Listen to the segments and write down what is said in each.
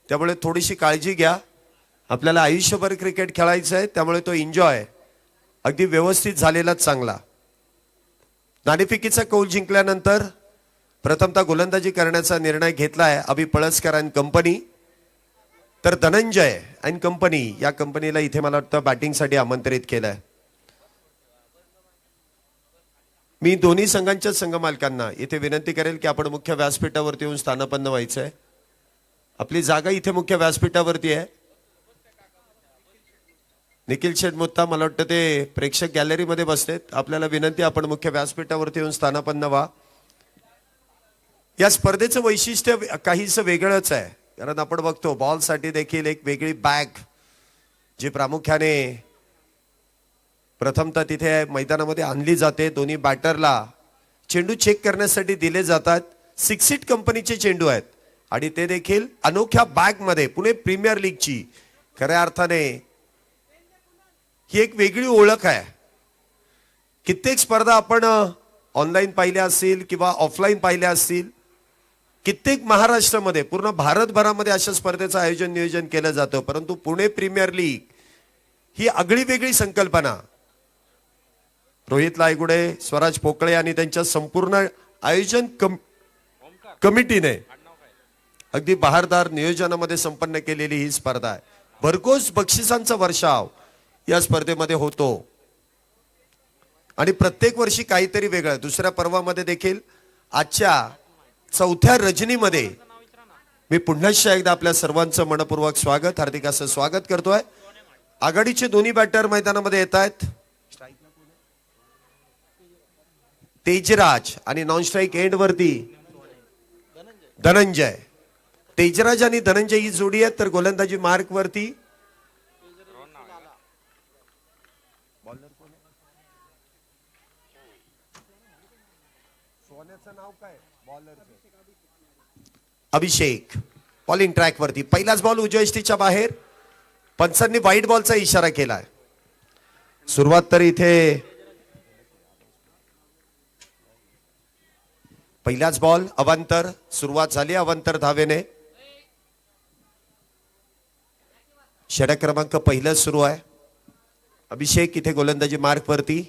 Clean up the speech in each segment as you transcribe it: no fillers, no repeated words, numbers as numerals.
त्यामुळे थोडीशी काळजी घ्या. आपल्याला आयुष्यभर क्रिकेट खेळायचं आहे, त्यामुळे तो एन्जॉय अगदी व्यवस्थित झालेलाच चांगला. नाणेफेकीचा कौल जिंकल्यानंतर प्रथमतः गोलंदाजी करण्याचा निर्णय घेतलाय अभि पळसकर अँड कंपनी. तर धनंजय अँड कंपनी या कंपनीला इथे मला वाटतं बॅटिंगसाठी आमंत्रित केलंय. मी दोन्ही संघांच्या संघ मालकांना इथे विनंती करेल की आपण मुख्य व्यासपीठावरती येऊन स्थानापन्न व्हायचंय. आपली जागा इथे मुख्य व्यासपीठावरती आहे. निखिल शेठ मुत्ता मला वाटतं ते प्रेक्षक गॅलरीमध्ये बसतेत. आपल्याला विनंती आपण मुख्य व्यासपीठावरती येऊन स्थानापन्न व्हा. या स्पर्धेचं वैशिष्ट्य काहीसं वेगळंच आहे, कारण आपण बघतो बॉलसाठी देखील एक वेगळी बॅग जी प्रामुख्याने प्रथमतः तिथे मैदानामध्ये आणली जाते. दोन्ही बॅटरला चेंडू चेक करण्यासाठी दिले जातात. 6 सीट कंपनीचे चेंडू आहेत आणि ते देखील अनोख्या बॅगमध्ये. पुणे प्रीमियर लीगची खऱ्या अर्थाने ही एक वेगळी ओळख आहे. कित्येक स्पर्धा आपण ऑनलाईन पाहिल्या असतील किंवा ऑफलाईन पाहिल्या असतील. कित्येक महाराष्ट्रामध्ये पूर्ण भारतभरामध्ये अशा स्पर्धेचं आयोजन नियोजन केलं जातं, परंतु पुणे प्रीमियर लीग ही आगळी वेगळी संकल्पना रोहित लायगुडे, स्वराज पोकळे आणि त्यांच्या संपूर्ण आयोजन कमिटीने अगदी बहारदार नियोजनामध्ये संपन्न केलेली ही स्पर्धा आहे. भरघोस बक्षिसांचा वर्षाव या स्पर्धेमध्ये होतो आणि प्रत्येक वर्षी काहीतरी वेगळं. दुसऱ्या पर्वामध्ये देखील आजच्या 4थ्या रजनीमध्ये मी पुन्हा एकदा आपल्या सर्वांचं मनपूर्वक स्वागत, हार्दिक असं स्वागत करतोय. आघाडीचे दोन्ही बॅटर मैदानामध्ये येत आहेत. तेजराज आणि नॉन स्ट्राईक एंड वरती धनंजय. तेजराज आणि धनंजय ही जोडी आहे. तर गोलंदाजी मार्क वरती अभिषेक. बॉलिंग ट्रॅक वरती पहिलाच बॉल उजव्या यष्टीच्या बाहेर. पंचांनी वाईट बॉलचा इशारा केलाय. सुरुवात तर इथे पहिलाच बॉल अवांतर. सुरुवात झाली अवांतर धावेने. षटक क्रमांक पहिलं सुरू आहे. अभिषेक इथे गोलंदाजी मार्क वरती.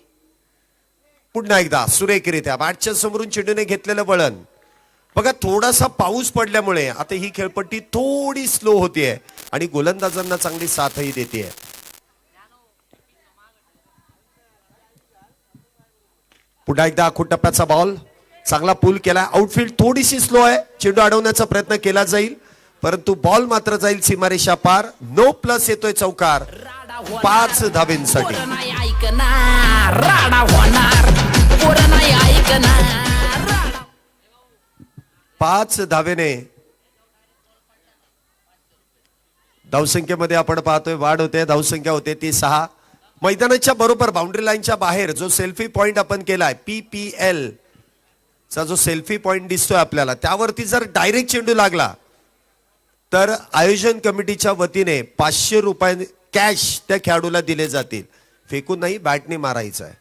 पुन्हा एकदा सुरेखरित्या बॅटच्या समोरून चेंडूने घेतलेलं वळण. बघा थोडासा पाऊस पडल्यामुळे आता ही खेळपट्टी थोडी स्लो होतीये आणि गोलंदाजांना चांगली साथही देते. पुन्हा एकदा आखूड टप्प्याचा बॉल. चांगला पूल केला. आउटफील्ड थोडीशी स्लो आहे. चेंडू अडवण्याचा प्रयत्न केला जाईल, परंतु बॉल मात्र जाईल सीमारेषा पार. नो प्लस येतोय चौकार 5 धावेंसाठी. 5 धावेने धावसंख्येमध्ये आपण पाहतोय वाढ होते. धावसंख्या होते ती 6. मैदानाच्या बरोबर बाउंड्री लाईनच्या बाहेर जो सेल्फी पॉइंट आपण केलाय PPL चा जो सेल्फी पॉइंट दिसतोय आपल्याला, त्यावरती जर डायरेक्ट चेंडू लागला तर आयोजन कमिटीच्या वतीने 500 रुपये कॅश त्या खेळाडूला दिले जातील. फेकून नाही, बॅटने मारायचं आहे.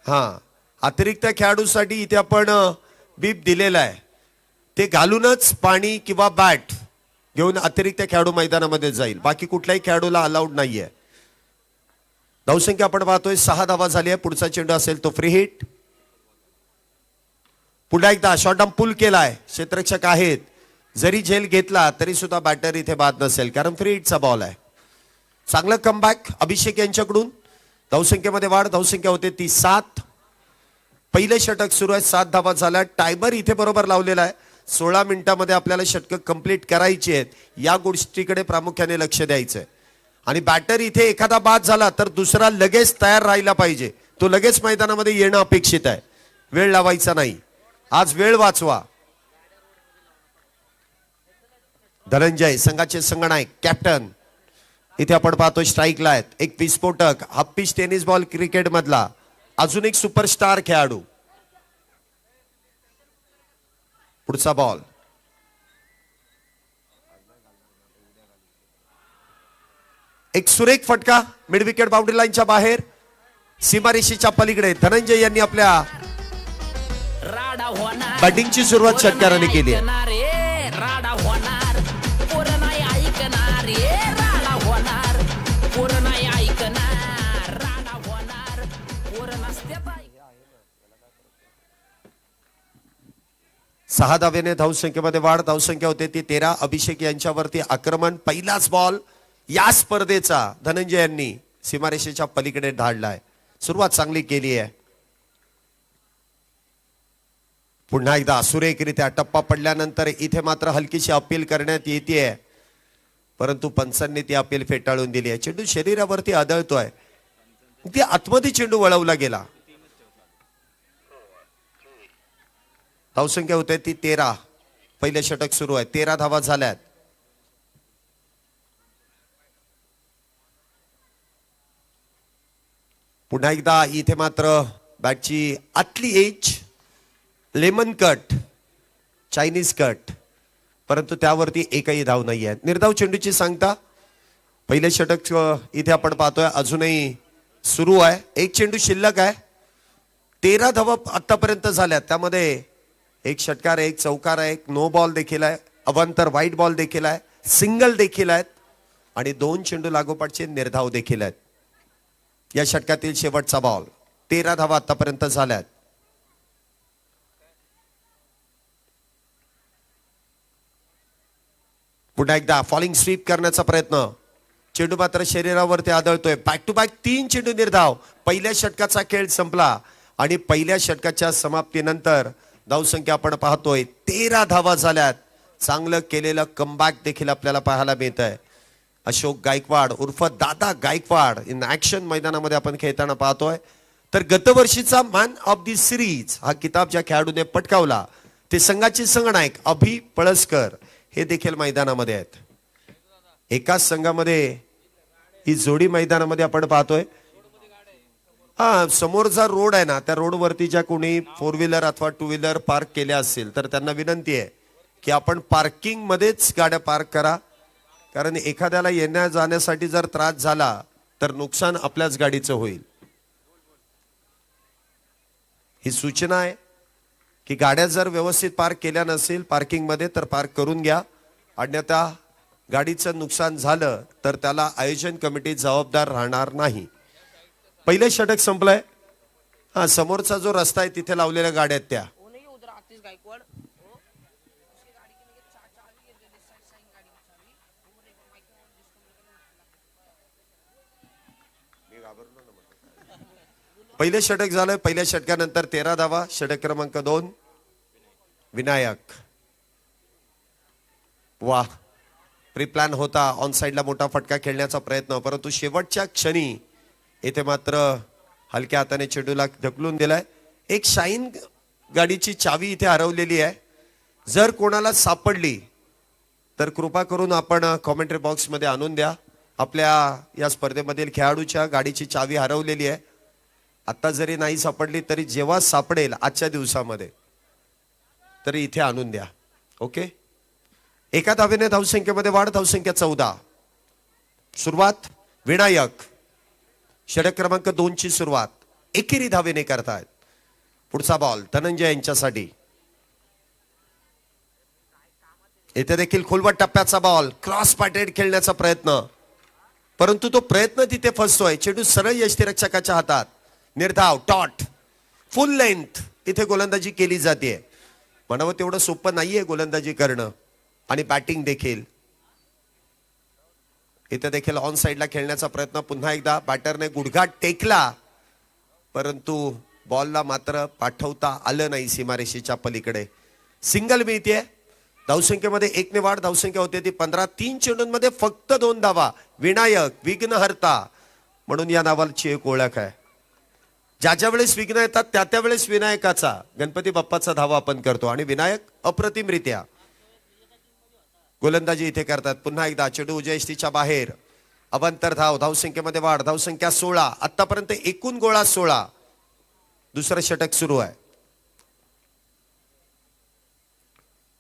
हा अतिरिक्त खेळाडूसाठी इथे आपण बीप दिलेला आहे. ते घालूनच पाणी किंवा बॅट घेऊन अतिरिक्त खेळाडू मैदानामध्ये जाईल. बाकी कुठल्याही खेळाडूला अलाउड नाहीये. धावसंख्या आपण पाहतोय 6 धावा झाली आहे. पुढचा चेंडू असेल तो फ्री हिट. पुन्हा एकदा शॉर्ट आर्म पुल केलाय. क्षेत्ररक्षक आहेत. जरी झेल घेतला तरी सुद्धा बॅटर इथे बाद नसेल, कारण फ्री हिटचा बॉल आहे. चांगलं कमबॅक अभिषेक यांच्याकडून. धावसंख्येमध्ये वाढ. धावसंख्या होते ती 7. पहिले षटक सुरू आहे. 7 धावा झाल्या. टायमर इथे बरोबर लावलेला आहे. 16 मिनिटांमध्ये आपल्याला षटक कंप्लीट करायची आहेत. या गोष्टीकडे प्रामुख्याने लक्ष द्यायचंय. आणि बॅटर इथे एखादा बाद झाला तर दुसरा लगेच तयार राहिला पाहिजे. तो लगेच मैदानामध्ये येणं अपेक्षित आहे. वेळ लावायचा नाही. आज वेळ वाचवा. धनंजय संघाचे संगनायक कॅप्टन इथे आपण पाहतो स्ट्राईकला आहेत. एक विस्फोटक half pitch tennis ball cricket मधला अजून एक सुपरस्टार खेळाडू. पुढचा बॉल. एक सुरेख फटका मिड विकेट बाउंड्री लाईनच्या बाहेर. सीमारेषेच्या पलीकडे धनंजय यांनी आपल्या बॅटिंगची सुरुवात षटकाराने केली आहे. 6 धावेने धावसंख्येमध्ये वाढ. धावसंख्या होते ती 13. अभिषेक यांच्यावरती आक्रमण. पहिलाच बॉल या स्पर्धेचा धनंजय यांनी सीमारेषेच्या पलीकडे धाडलाय. सुरुवात चांगली केली आहे. पुन्हा एकदा सुरेखरित्या टप्पा पडल्यानंतर इथे मात्र हलकीशी अपील करण्यात येते, परंतु पंचांनी ती अपील फेटाळून दिली आहे. चेंडू शरीरावरती आदळतोय, ती आतमध्ये चेंडू वळवला गेला. धावसंख्या होते ती 13. पहिले षटक सुरू आहे. 13 धावा झाल्यात. पुन्हा एकदा इथे मात्र बॅटची आतली edge lemon cut, Chinese cut, परंतु त्यावरती एकही धाव नाही आहे. निर्धाव चेंडूची सांगता. पहिले षटक इथे आपण पाहतोय अजूनही सुरू आहे. एक चेंडू शिल्लक आहे. 13 धावा आतापर्यंत झाल्यात. त्यामध्ये एक षटकार, एक चौकार आहे, एक नो बॉल देखील आहे, अवांतर व्हाईट बॉल देखील आहे, सिंगल देखील आहेत आणि 2 चेंडू लागोपाठचे निर्धाव देखील आहेत. या षटकातील शेवटचा बॉल. 13 धावा आतापर्यंत झाल्यात. पुन्हा एकदा फॉलिंग स्वीप करण्याचा प्रयत्न. चेंडू मात्र शरीरावरती आदळतोय. बॅक टू बॅक 3 चेंडू निर्धाव. पहिल्या षटकाचा खेळ संपला आणि पहिल्या षटकाच्या समाप्तीनंतर धावसंख्या आपण पाहतोय 13 धावा झाल्यात. चांगलं केलेलं कमबॅक देखील आपल्याला पाहायला मिळत आहे. अशोक गायकवाड उर्फ दादा गायकवाड इन ऍक्शन मैदानामध्ये आपण खेळताना पाहतोय. तर गतवर्षीचा मॅन ऑफ दी सिरीज हा किताब ज्या खेळाडूने पटकावला ते संघाचे संघनायक अभि पळसकर हे देखील मैदानामध्ये आहेत. एकाच संघामध्ये ही जोडी मैदानामध्ये आपण पाहतोय. हा समोरचा रोड आहे ना, त्या रोडवरती ज्या कोणी 4 व्हीलर अथवा 2 व्हीलर पार्क केल्या असतील तर त्यांना विनंती आहे की आपण पार्किंग मध्येच गाड्या पार्क करा, कारण एखाद्याला येण्या जाण्यासाठी जर त्रास झाला तर नुकसान आपल्याच गाडीचं होईल. ही सूचना आहे की गाड्या जर व्यवस्थित पार्क केल्या नसेल पार्किंग मध्ये तर पार्क करून घ्या, अन्यथा गाडीचं नुकसान झालं तर त्याला आयोजन कमिटी जबाबदार राहणार नाही. पहिले षटक संपलंय. हा समोरचा जो रस्ता आहे तिथे लावलेल्या गाड्या आहेत त्या. पहिले षटक झालंय. पहिल्या षटकानंतर 13 धावा. षटक क्रमांक 2 विनायक. वा, प्री प्लॅन होता ऑन साइडला मोठा फटका खेळण्याचा प्रयत्न, परंतु शेवटच्या क्षणी इथे मात्र हलक्या हाताने चेंडूला ढकलून दिलाय. एक शाईन गाडीची चावी इथे हरवलेली आहे. जर कोणाला सापडली तर कृपा करून आपण कॉमेंट्री बॉक्स मध्ये आणून द्या. आपल्या या स्पर्धेमधील खेळाडूच्या गाडीची चावी हरवलेली आहे. आता जरी नाही सापडली तरी जेव्हा सापडेल आजच्या दिवसामध्ये तरी इथे आणून द्या. ओके. एका धावेने धावसंख्येमध्ये वाढ. धावसंख्या 14. सुरुवात विनायक. षटक क्रमांक 2 ची सुरुवात एकेरी धावेने करतायत. पुढचा बॉल धनंजय यांच्यासाठी. इथे देखील खोलवट टप्प्याचा बॉल. क्रॉस पॅटेड खेळण्याचा प्रयत्न, परंतु तो प्रयत्न तिथे फसतोय. चेंडू सरळ यष्टीरक्षकाच्या हातात. निर्धाव टॉट फुल लेंथ इथे गोलंदाजी केली जाते. म्हणावं तेवढं सोपं नाहीये गोलंदाजी करणं आणि बॅटिंग देखील. इथे देखील ऑन साइडला खेळण्याचा प्रयत्न. पुन्हा एकदा बॅटरने गुडघा टेकला, परंतु बॉलला मात्र पाठवता आलं नाही सीमारेषेच्या पलीकडे. सिंगल मिळते. धावसंख्येमध्ये 1 ने वाढ. धावसंख्या होते ती 15. 3 चेंडूंमध्ये फक्त 2 धावा. विनायक विघ्नहर्ता म्हणून या नावाची एक ओळख आहे. ज्या ज्या वेळेस विघ्न येतात त्या त्या वेळेस विनायकाचा गणपती बाप्पाचा धावा आपण करतो आणि विनायक अप्रतिमरित्या गोलंदाजी इथे करतात. पुन्हा एकदा चेंडू उजयष्टीच्या बाहेर. अवांतर धाव. धावसंख्येमध्ये वाढ. धावसंख्या 16. आतापर्यंत एकूण गोळा 16. दुसरं षटक सुरू आहे.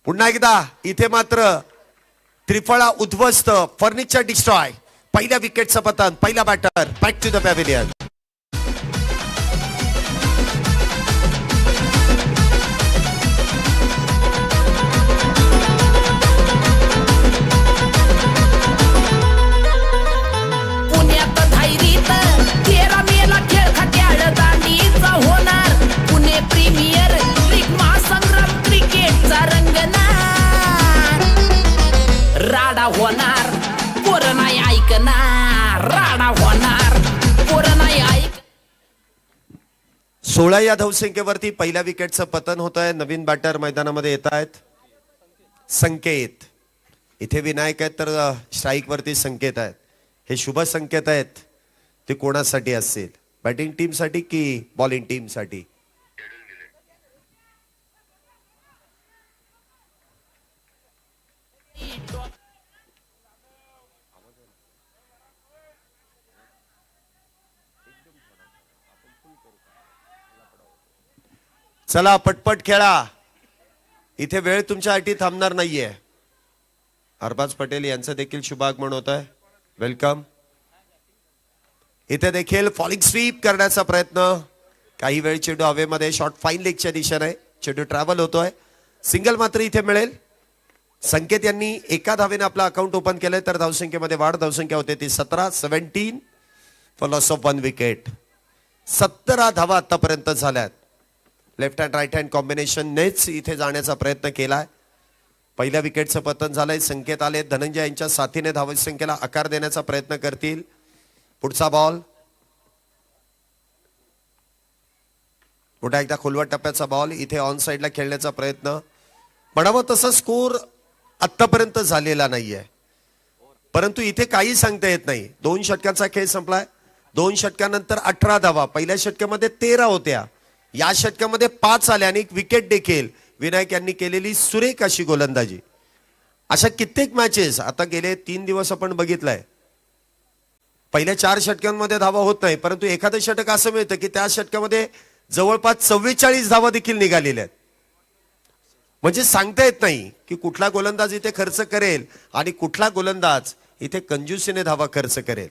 पुन्हा एकदा इथे मात्र त्रिफळा उद्ध्वस्त. Furniture destroy. पहिल्या विकेटचं पतन. पहिला batter back to the pavilion. होणार पुणे प्रीमियर लीग महासंग्राम क्रिकेटचा होणार पोरं नाही ऐकणार राडा होणार पोरं नाही ऐक 16 या धावसंख्येवरती पहिल्या विकेटचं पतन होत आहे. नवीन बॅटर मैदानामध्ये येत आहेत. संकेत इथे विनायक आहेत तर स्ट्राईक वरती संकेत आहेत. हे शुभ संकेत आहेत. ते कोणासाठी असतील? बॅटिंग टीम साठी की बॉलिंग टीम साठी? चला पटपट खेळा. इथे वेळ तुमच्यासाठी थांबणार नाहीये. अरबाज पटेल यांचं देखील शुभागमन होत आहे. वेलकम. इथे देखील फॉलिंग स्वीप करण्याचा प्रयत्न. काही वेळ चेंडू हवेमध्ये शॉर्ट फाईन लेगच्या दिशेने चेंडू ट्रॅव्हल होतोय. सिंगल मात्र इथे मिळेल. संकेत यांनी एका धावेने आपला अकाउंट ओपन केलंय तर धावसंख्येमध्ये वाढ. धावसंख्या होते ती 17 फॉर लॉस ऑफ 1 विकेट. 17 धावा आतापर्यंत झाल्यात. Left hand right hand combination नेच इथे जाण्याचा प्रयत्न केलाय. पहिल्या विकेटचं पतन झालंय. संकेत आले. धनंजय यांच्या साथीने धावसंख्येला आकार देण्याचा प्रयत्न करतील. पुढचा बॉल पुन्हा एकदा खोलवट टप्प्याचा बॉल. इथे ऑन साइडला खेळण्याचा प्रयत्न. म्हणावं तसा स्कोर आतापर्यंत झालेला नाहीये परंतु इथे काही सांगता येत नाही. 2 षटकांचा खेळ संपलाय. 2 षटकानंतर 18 धावा. पहिल्या षटकामध्ये 13 होत्या. या षटकामध्ये 5 आल्या आणि एक विकेट देखील. विनायक यांनी केलेली सुरेख अशी गोलंदाजी. अशा कित्येक मॅचेस आता गेले 3 दिवस आपण बघितलंय. पहिल्या 4 षटकांमध्ये धावा होत नाही परंतु एखादं षटक असं मिळतं की त्या षटकामध्ये जवळपास 44 धावा देखील निघालेल्या आहेत. म्हणजे सांगता येत नाही की कुठला गोलंदाज इथे खर्च करेल आणि कुठला गोलंदाज इथे कंजूसीने धावा खर्च करेल.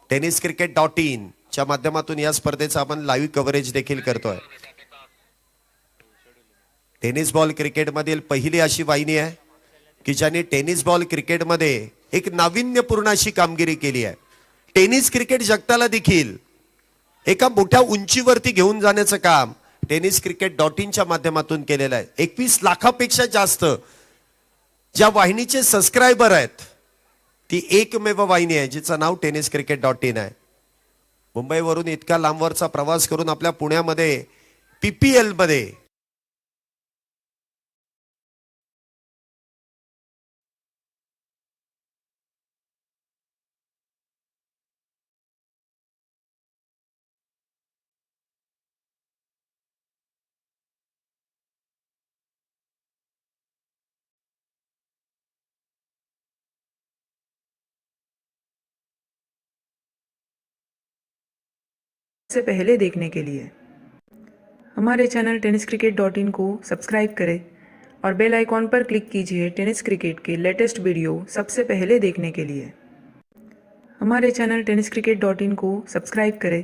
tenniscricket.in च्या माध्यमातून या स्पर्धेचा आपण लाईव्ह कव्हरेज देखील करतोय. टेनिस बॉल क्रिकेट मधील पहिली अशी वाहिनी आहे की ज्याने टेनिस बॉल क्रिकेटमध्ये एक नाविन्यपूर्ण अशी कामगिरी केली आहे. टेनिस क्रिकेट जगताला देखील एका मोठ्या उंचीवरती घेऊन जाण्याचं काम tenniscricket.in च्या माध्यमातून केलेलं आहे. 21 लाखापेक्षा जास्त ज्या वाहिनीचे सबस्क्रायबर आहेत ती एकमेव वाहिनी आहे जिचं नाव tenniscricket.in आहे. मुंबईवरून इतका लांबवरचा प्रवास करून आपल्या पुण्यामध्ये PPL मध्ये से पहले देखने के लिए हमारे चैनल tenniscricket.in को सब्सक्राइब करें और बेल आइकॉन पर क्लिक कीजिए टेनिस क्रिकेट के लेटेस्ट वीडियो सबसे पहले देखने के लिए. हमारे चैनल tenniscricket.in को सब्सक्राइब करें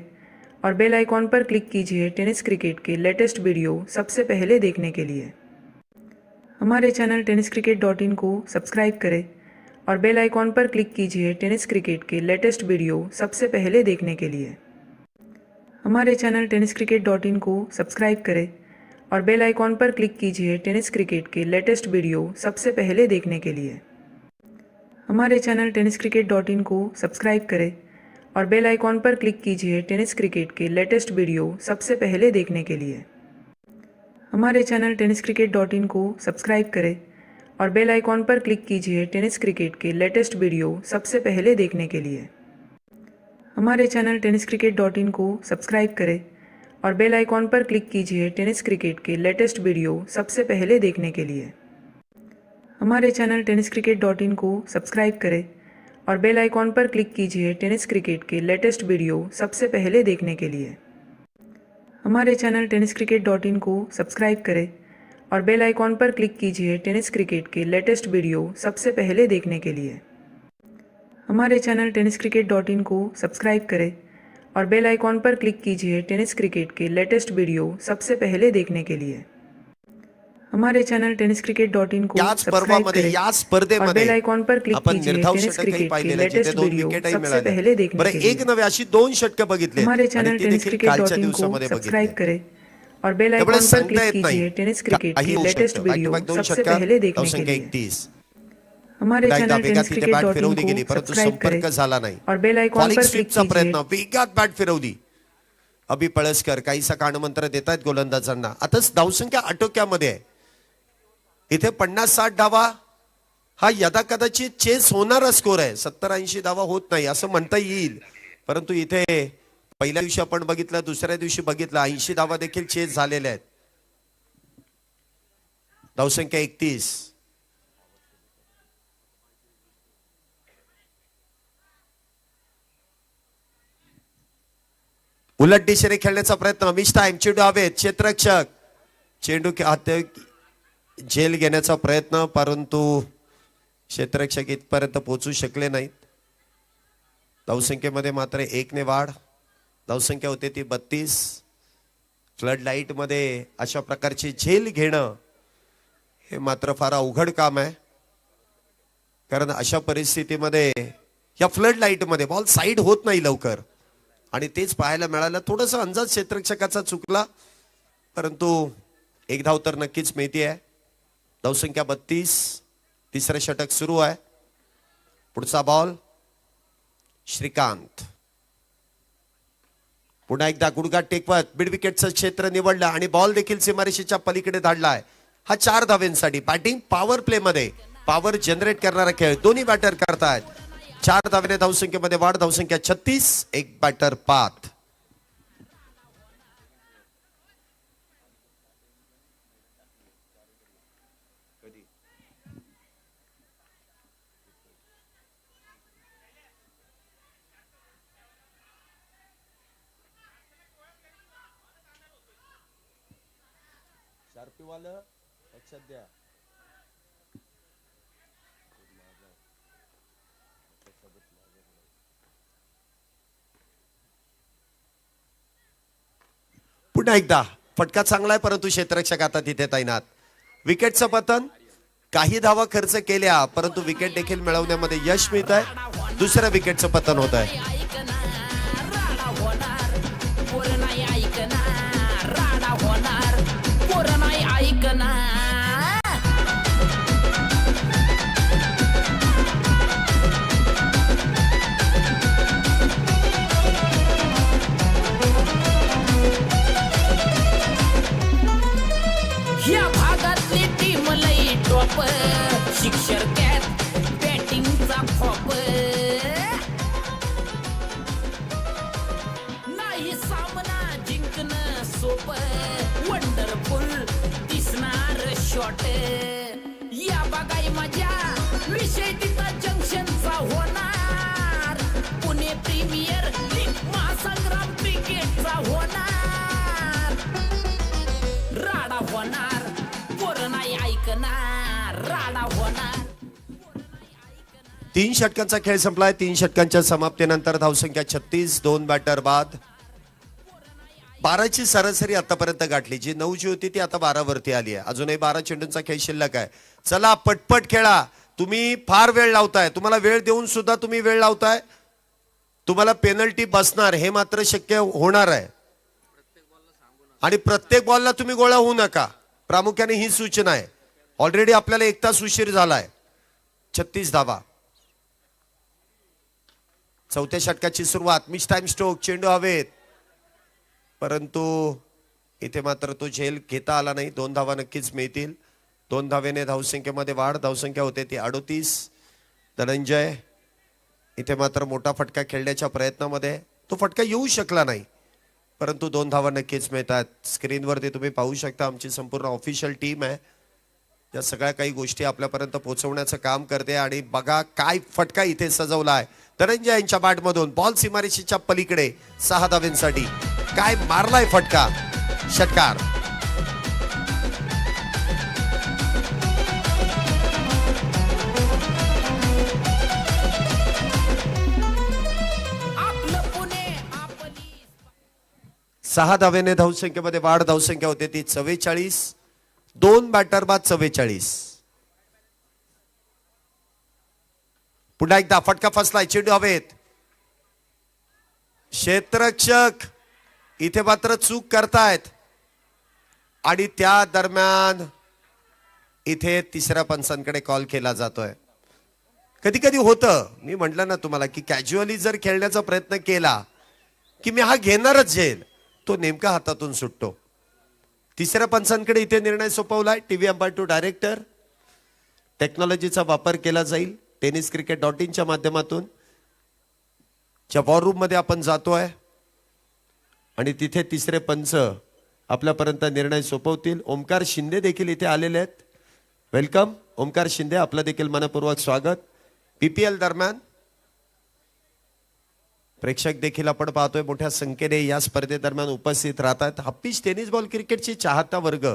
और बेल आइकॉन पर क्लिक कीजिए टेनिस क्रिकेट के लेटेस्ट वीडियो सबसे पहले देखने के लिए. हमारे चैनल tenniscricket.in को सब्सक्राइब करें और बेल आइकॉन पर क्लिक कीजिए टेनिस क्रिकेट के लेटेस्ट वीडियो सबसे पहले देखने के लिए. हमारे चैनल tenniscricket.in को सब्सक्राइब करें और बेल आइकॉन पर क्लिक कीजिए टेनिस क्रिकेट के लेटेस्ट वीडियो सबसे पहले देखने के लिए. हमारे चैनल tenniscricket.in को सब्सक्राइब करें और बेल आइकॉन पर क्लिक कीजिए टेनिस क्रिकेट के लेटेस्ट वीडियो सबसे पहले देखने के लिए. हमारे चैनल tenniscricket.in को सब्सक्राइब करें और बेल आइकॉन पर क्लिक कीजिए टेनिस क्रिकेट के लेटेस्ट वीडियो सबसे पहले देखने के लिए. हमारे चैनल tenniscricket.in को सब्सक्राइब करें और बेल आइकॉन पर क्लिक कीजिए टेनिस क्रिकेट के लेटेस्ट वीडियो सबसे पहले देखने के लिए. हमारे चैनल tenniscricket.in को सब्सक्राइब करें और बेल आइकॉन पर क्लिक कीजिए टेनिस क्रिकेट के लेटेस्ट वीडियो सबसे पहले देखने के लिए. हमारे चैनल tenniscricket.in को सब्सक्राइब करें और बेल आइकॉन पर क्लिक कीजिए टेनिस क्रिकेट के लेटेस्ट वीडियो सबसे पहले देखने के लिए. हमारे चैनल tenniscricket.in को सब्सक्राइब करें और बेल आइकॉन पर क्लिक कीजिए टेनिस क्रिकेट के लेटेस्ट वीडियो सबसे पहले देखने के लिए. हमारे चॅनल tenniscricket.in को याच सबस्क्राइब पर्वामध्ये करें या और स्पर्धेमध्ये बेल आइकॉन पर क्लिक आपण कीजिए निर्धाव टेनिस षटकही क्रिकेट के पाहिलेले जिथे लेटेस्ट 2 वीडियो विकेटही सबसे पहले मिळाल्या. देखने बरं के लिए. एक नव्हे अशी 2 षटकं बघितली हमारे आणि चैनल ती देखील कालच्या tenniscricket.in को दिवसामध्ये सब्सक्राइब बघितली. करें और बेल त्यामुळे आइकॉन पर सांगता क्लिक येत नाही कीजिए टेनिस क्रिकेट काही के होऊ लेटेस्ट शकतं. वीडियो back-to-back 2 सबसे षटकार पहले देखने के धावसंख्या लिए. 31. हमारे पुन्हा एकदा चैनल वेगात टेनिस तिथे क्रिकेट बॅट डॉट इन फिरवली गेली को परंतु सब्सक्राइब संपर्क करें झाला नाही. और बेल आइकॉन Falling पर क्लिक sweepचा प्रयत्न कीजिए. वेगात बॅट फिरवली. अभि पळसकर काहीसा कानमंत्र देत आहेत गोलंदाजांना. आताच धावसंख्या आटोक्यामध्ये आहे. इथे 50-60 धावा हा यदा कदाचित चेस होणारा स्कोर आहे. 70-80 धावा होत नाही असं म्हणता येईल. परंतु इथे पहिल्या दिवशी आपण बघितलं, दुसऱ्या दिवशी बघितलं 80 धावा देखील चेस झालेल्या आहेत. धावसंख्या 31. उलट दिशेने खेळण्याचा प्रयत्न. Miss time. चेंडू हवेत. क्षेत्ररक्षक चेंडू झेल घेण्याचा प्रयत्न परंतु क्षेत्ररक्षक इथपर्यंत पोहोचू शकले नाहीत. धावसंख्येमध्ये मात्र 1 ने वाढ. धावसंख्या होते ती 32. फ्लड लाईट मध्ये अशा प्रकारची झेल घेणं हे मात्र फार अवघड काम आहे. कारण अशा परिस्थितीमध्ये या फ्लड लाईट मध्ये बॉल साईड होत नाही लवकर आणि तेच पाहायला मिळालं. थोडासा अंदाज क्षेत्ररक्षकाचा चुकला परंतु एक धाव तर नक्कीच मिळते आहे. धावसंख्या 32. तिसरं षटक सुरू आहे. पुढचा बॉल श्रीकांत. पुन्हा एकदा गुडघा टेकवत मिड विकेटचं क्षेत्र निवडलं आणि बॉल देखील सीमारेषेच्या पलीकडे धाडलाय. हा 4 धावेंसाठी बॅटिंग पॉवर प्ले मध्ये पॉवर जनरेट करणारा खेळ दोन्ही बॅटर करतायत. 4 धावेने धावसंख्येमध्ये वाढ. धावसंख्या 36. एक बॅटर पाथ. लक्षात द्या. पुन्हा एकदा फटका चांगला आहे परंतु क्षेत्ररक्षक आता तिथे तैनात. विकेटचं पतन. काही धावा खर्च केल्या परंतु विकेट देखील मिळवण्यामध्ये यश मिळत आहे. दुसऱ्या विकेटचं पतन होत आहे. राडा होणार पोरं नाही ऐकणार. राडा होणार पोरं नाही ऐकणार. या भागातली टीम लई टॉप. शिक्षर कॅट बॅटिंगचा खॉप. नाही सामना जिंकणं सोपं. वंडरफुल दिसणार शॉट. या बघाई मजा विषय तिथं जंक्शनचा होणार. पुणे प्रीमियर लीग महासंग्राम क्रिकेटचा होणार. राडा होणार पोरं नाही ऐकणार. राडा होणार. 3 षटकांचा खेळ संपलाय. 3 षटकांच्या समाप्तीनंतर धावसंख्या 36. 2 बॅटर बाद. 12ची सरासरी आतापर्यंत गाठली. जी 9ची होती ती आता 12 वरती आली आहे. अजूनही 12 चेंडूंचा खेळ शिल्लक आहे. चला पटपट खेळा. तुम्ही फार वेळ लावताय. तुम्हाला वेळ देऊन सुद्धा तुम्ही वेळ लावताय. तुम्हाला पेनल्टी बसणार हे मात्र शक्य होणार आहे. आणि प्रत्येक बॉलला तुम्ही गोळा होऊ नका. प्रामुख्याने ही सूचना आहे. ऑलरेडी आपल्याला 1 तास उशीर झालाय. 36 धावा. चौथ्या षटकाची सुरुवात. Miss time stroke. चेंडू हवेत परंतु इथे मात्र तो झेल घेता आला नाही. 2 धावा नक्कीच मिळतील. 2 धावेने धावसंख्येमध्ये वाढ. धावसंख्या होते ती 38. धनंजय इथे मात्र मोठा फटका खेळण्याच्या प्रयत्नामध्ये तो फटका येऊ शकला नाही परंतु 2 धावा नक्कीच मिळतात. स्क्रीनवरती तुम्ही पाहू शकता आमची संपूर्ण ऑफिशियल टीम आहे. या सगळ्या काही गोष्टी आपल्यापर्यंत पोहोचवण्याचं काम करते. आणि बघा काय फटका इथे सजवलाय. धनंजय यांच्या बॅटमधून बॉल सीमारेषेच्या पलीकडे 6 धावेंसाठी. काय मारलाय फटका. षटकार. आपलं पुणे आपली. 6 धावेने धावसंख्येमध्ये वाढ. धावसंख्या होते ती 44. 2 बॅटर बाद 44. पुन्हा एकदा फटका फसलाय. चेंडू हवेत. क्षेत्ररक्षक इथे मात्र चूक करतायत आणि त्या दरम्यान इथे तिसऱ्या पंचांकडे कॉल केला जातोय. कधी कधी होतं, मी म्हटलं ना तुम्हाला की कॅज्युअली जर खेळण्याचा प्रयत्न केला की मी हा घेणारच झेल, तो नेमका हातातून सुटतो. तिसऱ्या पंचांकडे इथे निर्णय सोपवलाय. TV umpire to director. टेक्नॉलॉजीचा वापर केला जाईल. tenniscricket.in च्या माध्यमातून च्या वॉर रूम मध्ये आपण जातोय आणि तिथे तिसरे पंच आपल्यापर्यंत निर्णय सोपवतील. ओमकार शिंदे देखील इथे आलेले आहेत. वेलकम ओमकार शिंदे, आपलं देखील मनपूर्वक स्वागत. PPL दरम्यान प्रेक्षक देखील आपण पाहतोय मोठ्या संख्येने या स्पर्धेदरम्यान उपस्थित राहतात. हप्पीच टेनिस बॉल क्रिकेटची चाहता वर्ग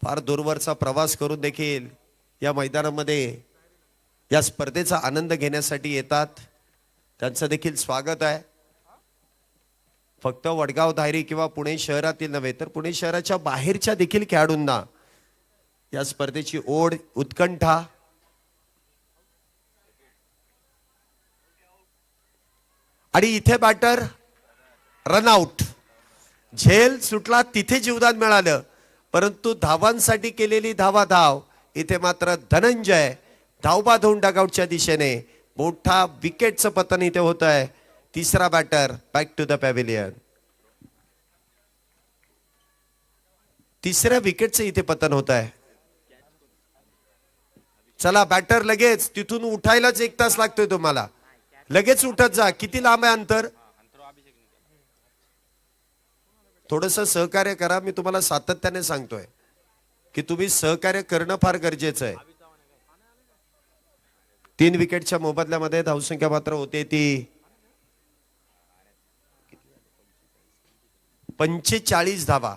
फार दूरवरचा प्रवास करून देखील या मैदानामध्ये या स्पर्धेचा आनंद घेण्यासाठी येतात. त्यांचं देखील स्वागत आहे. फक्त वडगाव धायरी किंवा पुणे शहरातील नव्हे तर पुणे शहराच्या बाहेरच्या देखील खेळाडूंना या स्पर्धेची ओढ, उत्कंठा. आणि इथे बॅटर रनआउट, झेल सुटला, तिथे जीवदान मिळालं, परंतु धावांसाठी केलेली धावाधाव इथे मात्र धनंजय धावबाद होऊन डगआउटच्या दिशेने. मोठा विकेटचं पतन इथे होत आहे. तिसरा batter back to the pavilion. तिसऱ्या विकेटचं इथे पतन होत आहे. चला बॅटर लगेच तिथून उठायलाच 1 तास लागतोय तुम्हाला. लगेच उठत जा. किती लांब आहे अंतर? थोडंसं सहकार्य करा. मी तुम्हाला सातत्याने सांगतोय की तुम्ही सहकार्य करणं फार गरजेचं आहे. 3 विकेटच्या मोबदल्यामध्ये धावसंख्या मात्र होते ती 45 धावा.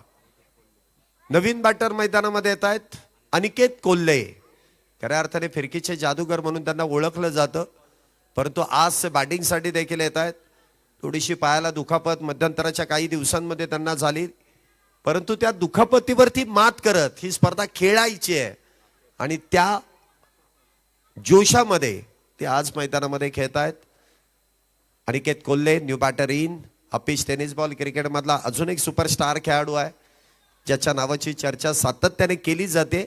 नवीन बॅटर मैदानामध्ये येत आहेत अनिकेत कोल्हे. खऱ्या अर्थाने फिरकीचे जादूगर म्हणून त्यांना ओळखलं जातं, परंतु आज बॅटिंगसाठी देखील येत आहेत. थोडीशी पायाला दुखापत मध्यंतराच्या काही दिवसांमध्ये त्यांना झाली, परंतु त्या दुखापतीवरती मात करत ही स्पर्धा खेळायची आहे आणि त्या जोशामध्ये ते आज मैदानामध्ये खेळत आहेत. Aniket Kolhe new batter in. हप्पीच टेनिस बॉल क्रिकेट मधला अजून एक सुपरस्टार खेळाडू आहे ज्याच्या नावाची चर्चा सातत्याने केली जाते.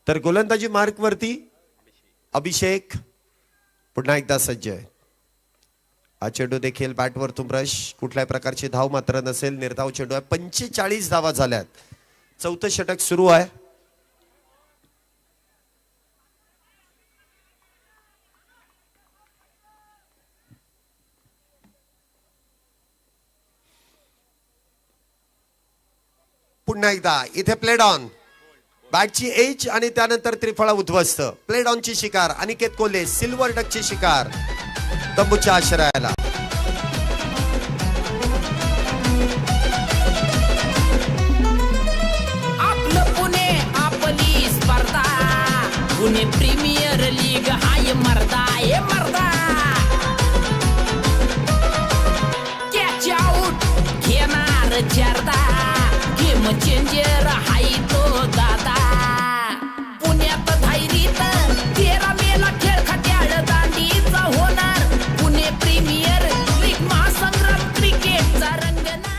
तर गोलंदाजी मार्क वरती अभिषेक पुन्हा एकदा सज्ज आहे. हा चेंडू देखील बॅटवर तुमरश, कुठल्याही प्रकारची धाव मात्र नसेल. निर्धाव चेंडू आहे. 45 धावा झाल्यात. 4थं षटक सुरू आहे. पुन्हा एकदा इथे प्लेड ऑन. बॅटची एज आणि त्यानंतर त्रिफळा उद्ध्वस्त. प्लेड ऑनची शिकार अनिकेत कोल्हे. सिल्वर डकची शिकार तंबूच्या आश्रयाला. आपलं पुणे आपली स्पर्धा. पुणे प्रीमियर लीग हाय मर्दा ए मर्दा. कॅच आउट घेणार चारदा. गेम चेंजर हाय तो दादा. पुण्यात धायरीत 13 मेला खेळ खट्याळ दांडीचा होणार. पुणे प्रीमियर लीग महासंग्राम क्रिकेटचा रंगना.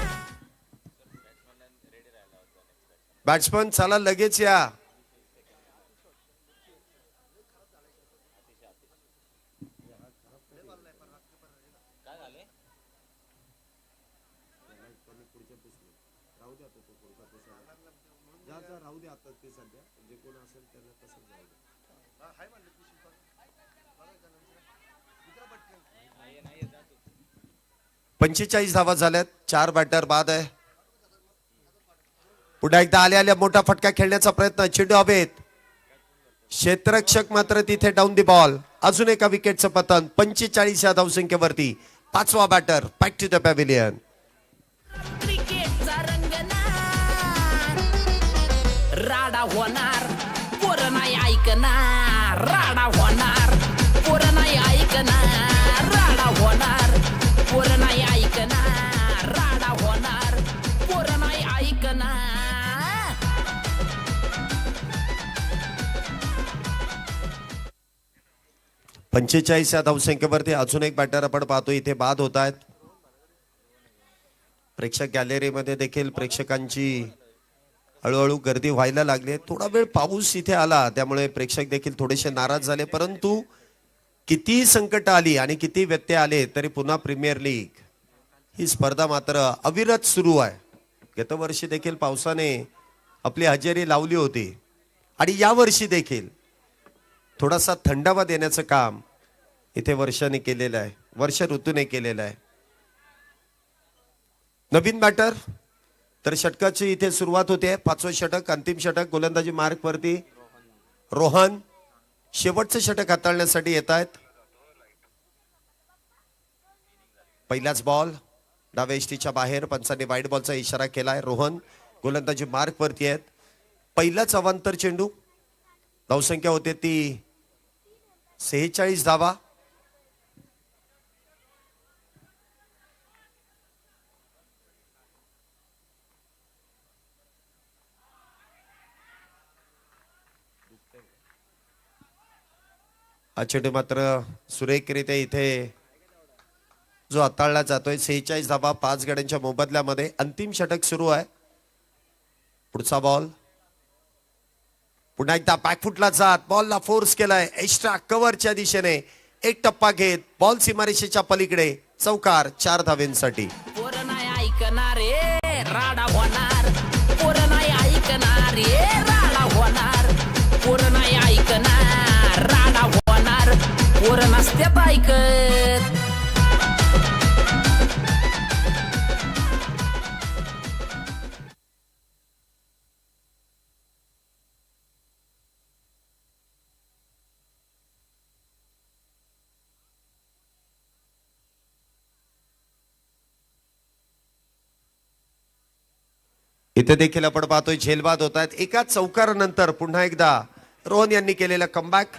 बॅट्समन चला लगेच या. राहू दे आता ते सध्या जे कोण असेल त्यांना तसंच जाऊ दे. 45 धावा झाल्यात. 4 बॅटर बाद आहे. पुन्हा एकदा आल्या मोठा फटका खेळण्याचा प्रयत्न. चेंडू हवेत. क्षेत्ररक्षक मात्र तिथे डाऊन दी बॉल. अजून एका विकेटचं पतन. 45 या धावसंख्येवरती 5वा batter back to the pavilion. क्रिकेटचा रंगना. राडा होणार पोरं नाही ऐकणार. राडा होणार पोरं नाही ऐकणार. राडा होणार पोरं नाही ऐकणार. राडा होणार पोरं नाही ऐकणार. 45 या धावसंख्येवरती अजून एक बॅटर आपण पाहतो इथे बाद होत आहेत. प्रेक्षक गॅलरीमध्ये देखील प्रेक्षकांची हळूहळू गर्दी व्हायला लागली. थोडा वेळ पाऊस इथे आला त्यामुळे प्रेक्षक देखील थोडेसे नाराज झाले, परंतु किती संकट आली आणि किती व्यत्यय आले तरी पुन्हा प्रीमियर लीग ही स्पर्धा मात्र अविरत सुरू आहे. गतवर्षी देखील पावसाने आपली हजेरी लावली होती आणि या वर्षी देखील थोडासा थंडावा देण्याचं काम इथे वर्षाने केलेलं आहे, वर्ष ऋतूने केलेलं आहे. नवीन बॅटर तर षटकाची इथे सुरुवात होते. 5वं षटक, अंतिम षटक. गोलंदाजी मार्क वरती रोहन शेवटचं षटक हाताळण्यासाठी येत आहेत. पहिलाच बॉल डाव्या इष्टीच्या बाहेर, पंचांनी वाईट बॉलचा इशारा केलाय. रोहन गोलंदाजी मार्क वरती आहेत. पहिलाच अवांतर चेंडू. धावसंख्या होते ती 46 धावा. हा चेंडू मात्र सुरेखरित्या इथे जो हाताळला जातोय. 46 धावा 5 गड्यांच्या मोबदल्यामध्ये. अंतिम षटक सुरू आहे. पुढचा बॉल पुन्हा एकदा बॅकफुटला जात बॉलला फोर्स केलाय. एक्स्ट्रा कव्हरच्या दिशेने एक टप्पा घेत बॉल सीमारेषेच्या पलीकडे चौकार. 4 धावेंसाठी. पोरं नाही ऐकणार रे राडा होणार. पोरं नाही ऐकणार रे राडा होणार. पोरं नाही ऐकणार राडा होणार. पोरं नसत्यात ऐकत. इथे देखील आपण पाहतोय झेलबाद होत आहेत. एकाच चौकारानंतर पुन्हा एकदा रोहन यांनी केलेला कमबॅक.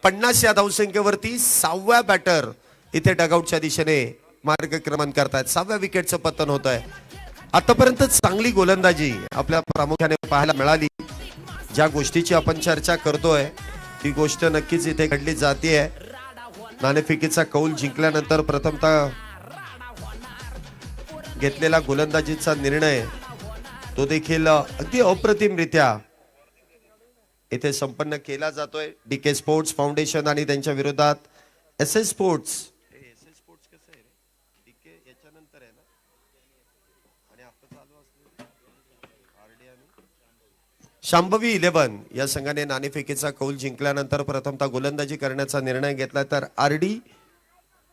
50 या धावसंख्येवरती 6व्या बॅटर इथे डगआउटच्या दिशेने मार्गक्रमण करतायत. 6व्या विकेटचं पतन होत आहे. आतापर्यंत चांगली गोलंदाजी आपल्या प्रामुख्याने पाहायला मिळाली. ज्या गोष्टीची आपण चर्चा करतोय ती गोष्ट नक्कीच इथे घडली जाते. नाणेफेकीचा कौल जिंकल्यानंतर प्रथमतः घेतलेला गोलंदाजीचा निर्णय तो देखील अगदी अप्रतिमरित्या इथे संपन्न केला जातोय. डीके स्पोर्ट्स फाउंडेशन आणि त्यांच्या विरोधात एसएस स्पोर्ट्स. शांभवी 11 या संघाने नाणेफेकीचा कौल जिंकल्यानंतर प्रथमतः गोलंदाजी करण्याचा निर्णय घेतला. तर आरडी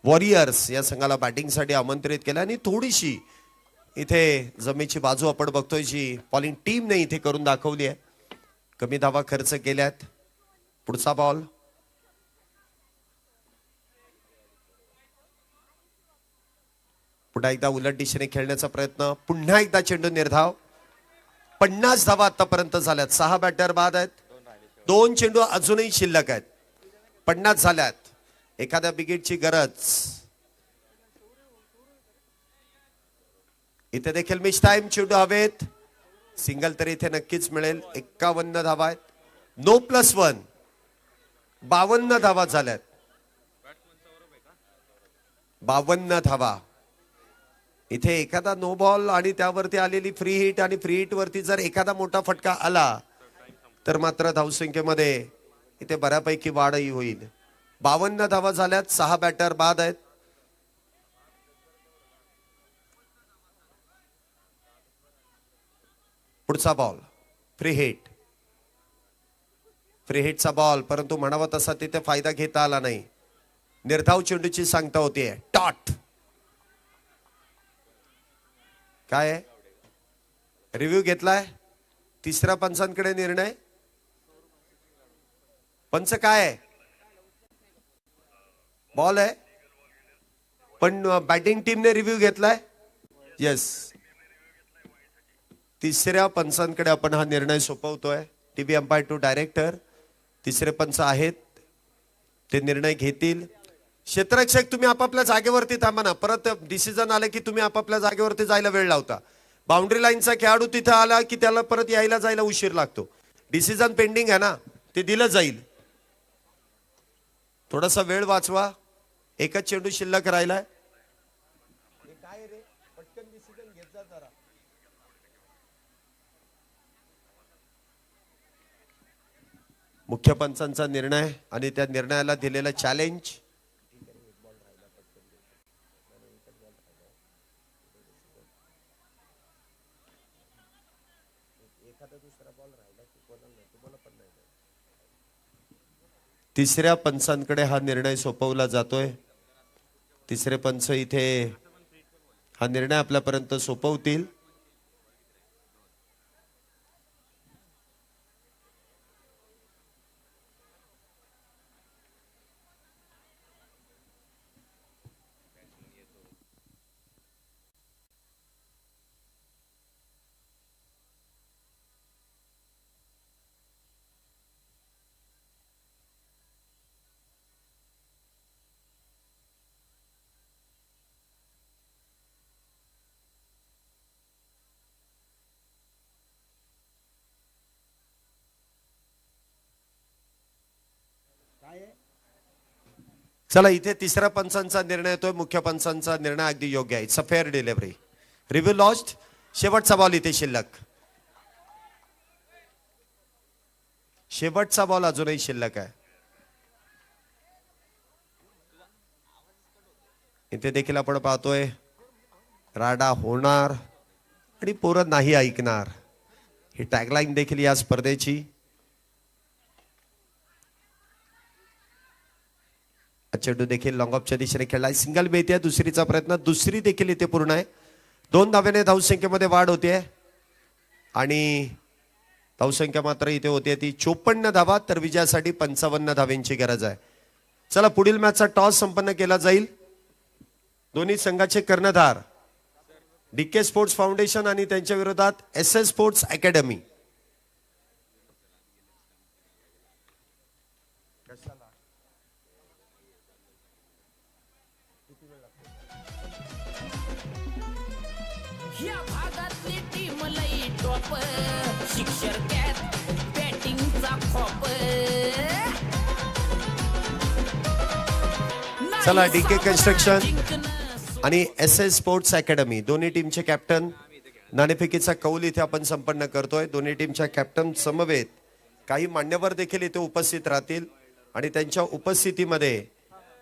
वॉरियर्स या संघाला बॅटिंगसाठी आमंत्रित केलं आणि थोडीशी इथे जमेची बाजू आपण बघतोय जी बॉलिंग टीमने इथे करून दाखवली आहे. कमी धावा खर्च केल्यात. पुढचा बॉल पुन्हा एकदा उलट दिशेने खेळण्याचा प्रयत्न. पुन्हा एकदा चेंडू निर्धाव. 50 धावा आतापर्यंत झाल्यात. 6 बॅटर बाद आहेत. 2 चेंडू अजूनही शिल्लक आहेत. 50 झाल्यात. एखाद्या विकेटची गरज. इथे देखील मिस टाइम. चेंडू हवेत. सिंगल तरी इथे नक्कीच मिळेल. 51 धावा आहेत. No plus 1. 52 धावा झाल्यात. 52 धावा. इथे एखादा नो बॉल आणि त्यावरती आलेली फ्री हिट आणि फ्री हिट वरती जर एखादा मोठा फटका आला तर मात्र धावसंख्येमध्ये इथे बऱ्यापैकी वाढही होईल. 52 धावा झाल्यात. 6 बॅटर बाद आहेत. पुढचा बॉल फ्री हिट. फ्री हिटचा बॉल परंतु म्हणावा तसा तिथे फायदा घेता आला नाही. निर्धाव चेंडूची सांगता होतीये. टॉट काय रिव्ह्यू घेतलाय. तिसऱ्या पंचांकडे निर्णय. पंच काय आहे. बॉल आहे पण बॅटिंग टीमने रिव्ह्यू घेतलाय. येस. तिसऱ्या पंचांकडे आपण हा निर्णय सोपवतोय. TV umpire to director. तिसरे पंच आहेत ते निर्णय घेतील. क्षेत्ररक्षक तुम्ही आपापल्या जागेवरती थांबा ना. परत डिसिजन आलं की तुम्ही आपापल्या जागेवरती जायला वेळ लावता. बाउंड्री लाईनचा खेळाडू तिथे आला की त्याला परत यायला जायला उशीर लागतो. डिसिजन पेंडिंग आहे ना ते दिलं जाईल. थोडासा वेळ वाचवा. एकच चेंडू शिल्लक राहिलाय. काय रे पटकन डिसिजन घेत जा जरा. मुख्य पंचांचा निर्णय आणि त्या निर्णयाला दिलेला चॅलेंज. तिसऱ्या पंचांकडे हा निर्णय सोपवला जातोय. तिसरे पंच इथे हा निर्णय आपल्यापर्यंत सोपवतील. चला, इथे तिसऱ्या पंचांचा निर्णय येतोय. मुख्य पंचांचा निर्णय अगदी योग्य आहे. It's a fair delivery. Review lost. शेवटचा बॉल इथे शिल्लक. शेवटचा बॉल अजूनही शिल्लक आहे. इथे देखील आपण पाहतोय राडा होणार आणि पोरं नाही ऐकणार, ही टॅगलाईन देखील या स्पर्धेची. चेंडू देखील लॉंग ऑफच्या दिशेने खेळलाय. सिंगल मिळते. दुसरीचा प्रयत्न. दुसरी देखील इथे पूर्ण आहे. 2 धावेने धावसंख्येमध्ये वाढ होते आणि धावसंख्या मात्र इथे होते ती 54 धावा. तर विजयासाठी 55 धावेंची गरज आहे. चला, पुढील मॅचचा टॉस संपन्न केला जाईल. दोन्ही संघाचे कर्णधार डीके स्पोर्ट्स फाउंडेशन आणि त्यांच्या विरोधात SS स्पोर्ट्स अकॅडमी. या भागातली टीम लई टॉप, शिक्षर कॅट बॅटिंगचा खॉप. चला, डीके कन्स्ट्रक्शन आणि SS स्पोर्ट्स अकॅडमी दोन्ही टीमचे कॅप्टन. नाणेफेकीचा कौल इथे आपण संपन्न करतोय. दोन्ही टीमच्या कॅप्टन समवेत काही मान्यवर देखील इथे उपस्थित राहतील आणि त्यांच्या उपस्थितीमध्ये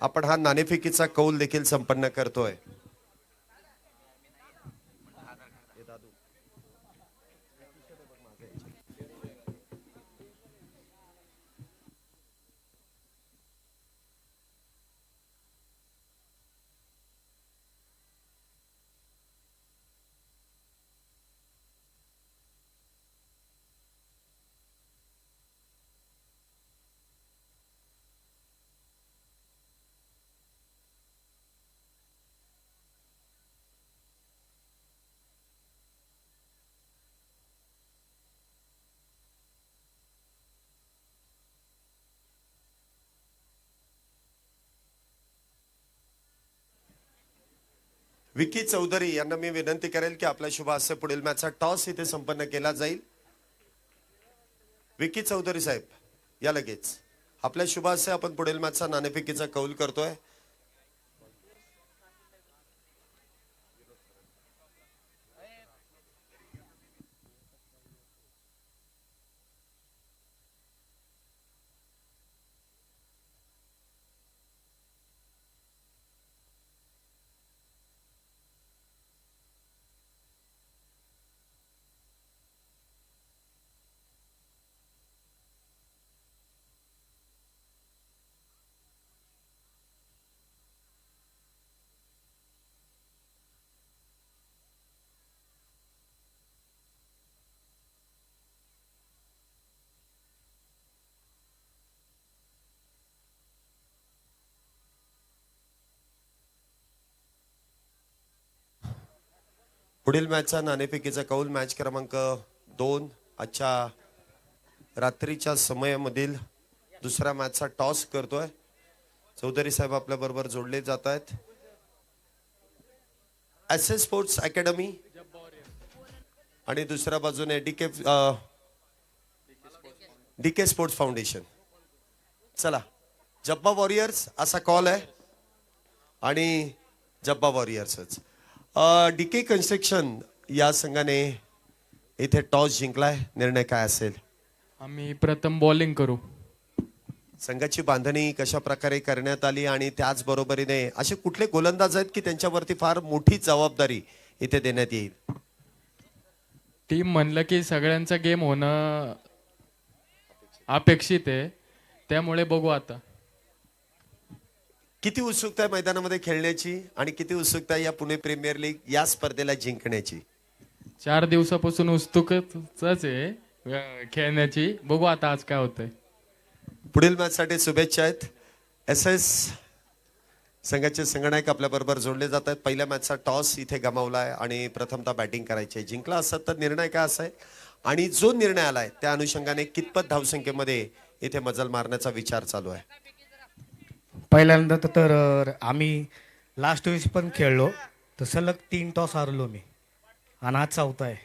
आपण हा नाणेफेकीचा कौल देखील संपन्न करतोय. विकी चौधरी यांना मी विनंती करेल की आपल्या शुभ हस्ते पुढील मॅचचा टॉस इथे संपन्न केला जाईल. विकी चौधरी साहेब, या लगेच. आपल्या शुभ हस्ते आपण पुढील मॅचचा नाणेफेकीचा कौल करतोय. पुढील मॅचचा नाणेफेकीचा कौल मॅच क्रमांक 2 आजच्या रात्रीच्या समयामधील दुसऱ्या मॅचचा टॉस करतोय. चौधरी साहेब आपल्या बरोबर जोडले जात आहेत. SS स्पोर्ट्स अकॅडमी आणि दुसऱ्या बाजूने डीके स्पोर्ट्स फाउंडेशन. चला, जब्बा वॉरियर्स असा कॉल आहे आणि जब्बा वॉरियर्सच. डीके कन्स्ट्रक्शन या संघाने इथे टॉस जिंकलाय. निर्णय काय असेल? आम्ही प्रथम बॉलिंग करू. संघाची बांधणी कशा प्रकारे करण्यात आली आणि त्याचबरोबरीने असे कुठले गोलंदाज आहेत की त्यांच्यावरती फार मोठी जबाबदारी इथे देण्यात येईल? टीम म्हणलं की सगळ्यांचा गेम होणं अपेक्षित आहे, त्यामुळे बघू आता. किती उत्सुकता आहे मैदानामध्ये खेळण्याची आणि किती उत्सुकता आहे या पुणे प्रीमियर लीग या स्पर्धेला जिंकण्याची? 4 दिवसापासून उत्सुकच आहे खेळण्याची. बघू आता आज काय होतंय. पुढील मॅचसाठी शुभेच्छा आहेत. SS संघाचे संगणक आपल्या बरोबर जोडले जात आहेत. पहिल्या मॅचचा टॉस इथे गमावलाय आणि प्रथमतः बॅटिंग करायची. जिंकला असत तर निर्णय काय असाय आणि जो निर्णय आलाय त्या अनुषंगाने कितपत धावसंख्येमध्ये इथे मजल मारण्याचा विचार चालू आहे? पहिल्यांदा तर आम्ही लास्ट वेळेस पण खेळलो तर सलग 3 टॉस हारलो मी आणि आज 4था आहे.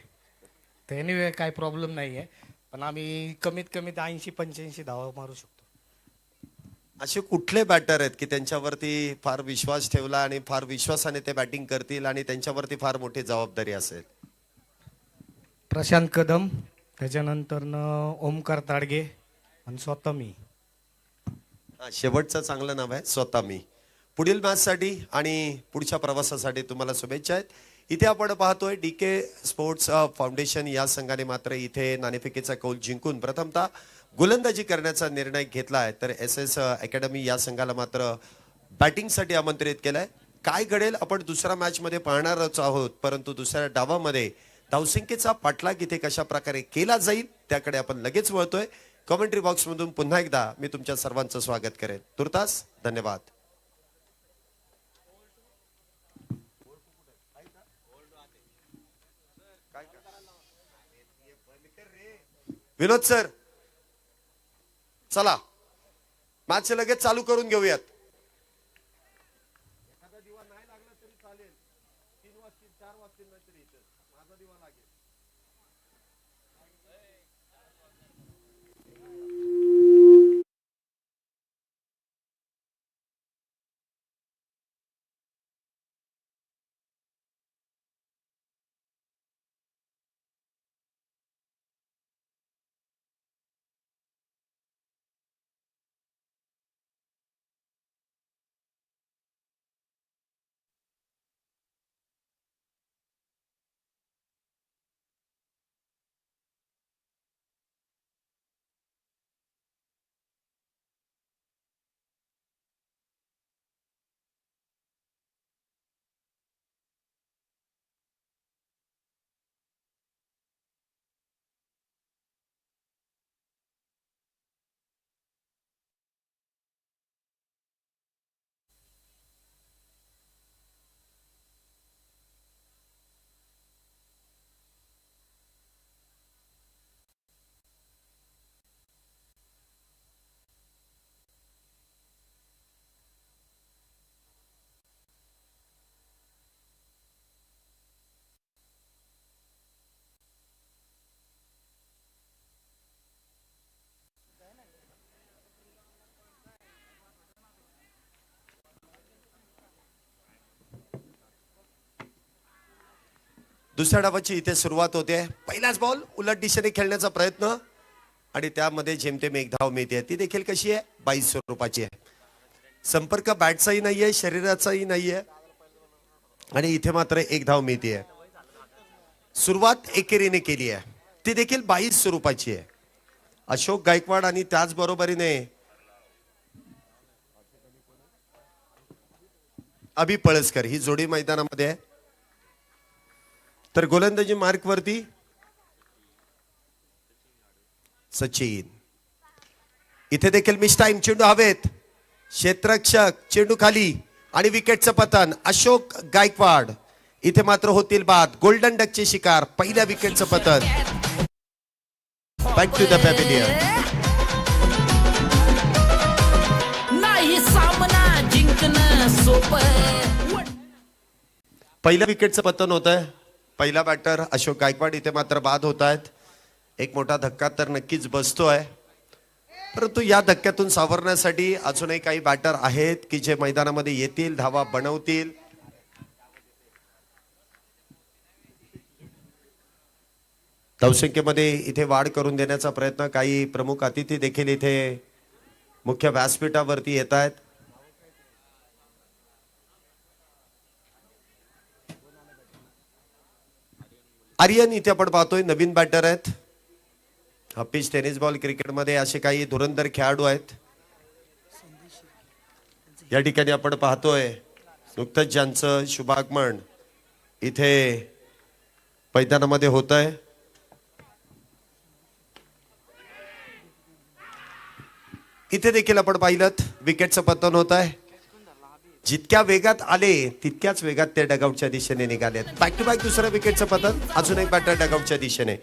तर एनिवे काय प्रॉब्लेम नाही आहे, पण आम्ही कमीत कमी 80-85 धावा मारू शकतो. असे कुठले बॅटर आहेत की त्यांच्यावरती फार विश्वास ठेवला आणि फार विश्वासाने ते बॅटिंग करतील आणि त्यांच्यावरती फार मोठी जबाबदारी असेल? प्रशांत कदम, त्याच्यानंतरनं ओमकार ताडगे आणि स्वतः मी. शेवटचं चांगलं नाव आहे, स्वतः मी. पुढील मॅचसाठी आणि पुढच्या प्रवासासाठी तुम्हाला शुभेच्छा आहेत. इथे आपण पाहतोय DK स्पोर्ट्स फाउंडेशन या संघाने मात्र इथे नाणेफेकीचा कौल जिंकून प्रथमतः गोलंदाजी करण्याचा निर्णय घेतलाय, तर SS अकॅडमी या संघाला मात्र बॅटिंगसाठी आमंत्रित केलंय. काय घडेल आपण दुसऱ्या मॅच मध्ये पाहणारच आहोत, परंतु दुसऱ्या डावामध्ये धावसंख्येचा पाठलाग इथे कशा प्रकारे केला जाईल त्याकडे आपण लगेच वळतोय. कमेंट्री बॉक्स मधून पुन्हा एकदा मी तुमच्या सर्वांचं स्वागत करेन. तुर्तास धन्यवाद. विनोद सर, चला मॅच लगेच चालू करून घेऊयात. दुसऱ्या डावाची इथे सुरुवात होते. पहिलाच बॉल उलट दिशेने खेळण्याचा प्रयत्न आणि त्यामध्ये जेमतेम एक धाव मिळते. ती देखील कशी आहे? 22 स्वरूपाची आहे. संपर्क बॅटचाही नाहीये, शरीराचाही नाहीये आणि इथे मात्र एक धाव मिळते. सुरुवात एकेरीने केली आहे, ती देखील 22 स्वरूपाची आहे. अशोक गायकवाड आणि त्याच बरोबरीने अभि पळसकर ही जोडी मैदानामध्ये आहे. तर गोलंदाजी मार्क वरती सचिन. इथे देखील मिस टाइम, चेंडू हवेत, क्षेत्ररक्षक चेंडू खाली आणि विकेटचं पतन. अशोक गायकवाड इथे मात्र होतील बाद. गोल्डन डकचे शिकार, पहिल्या विकेटचं पतन. Back to the pavilion. नाही सामना जिंकणं सोपं. पहिल्या विकेटचं पतन होत आहे. पहिला बॅटर अशोक गायकवाड इथे मात्र बाद होत आहेत. एक मोठा धक्का तर नक्कीच बसतोय, परंतु या धक्क्यातून सावरण्यासाठी अजूनही काही बॅटर आहेत की जे मैदानामध्ये येतील, धावा बनवतील. धावसंख्येमध्ये इथे वाढ करून देण्याचा प्रयत्न. काही प्रमुख अतिथी देखील इथे मुख्य व्यासपीठावरती येत आहेत. आर्यन इथे आपण पाहतोय नवीन बॅटर आहेत. पिच टेनिस बॉल क्रिकेटमध्ये असे काही धुरंधर खेळाडू आहेत. या ठिकाणी आपण पाहतोय नुकतंच ज्यांचं शुभागमन इथे मैदानामध्ये होत आहे, इथे देखील आपण पाहिलं विकेटचं पतन होत आहे. जितक्या वेगात आले तितक्याच वेगात ते डगआउटच्या दिशेने निघालेत. बॅक टू बॅक दुसऱ्या विकेटचं पतन, अजून एक बॅटर डगआउटच्या दिशेने.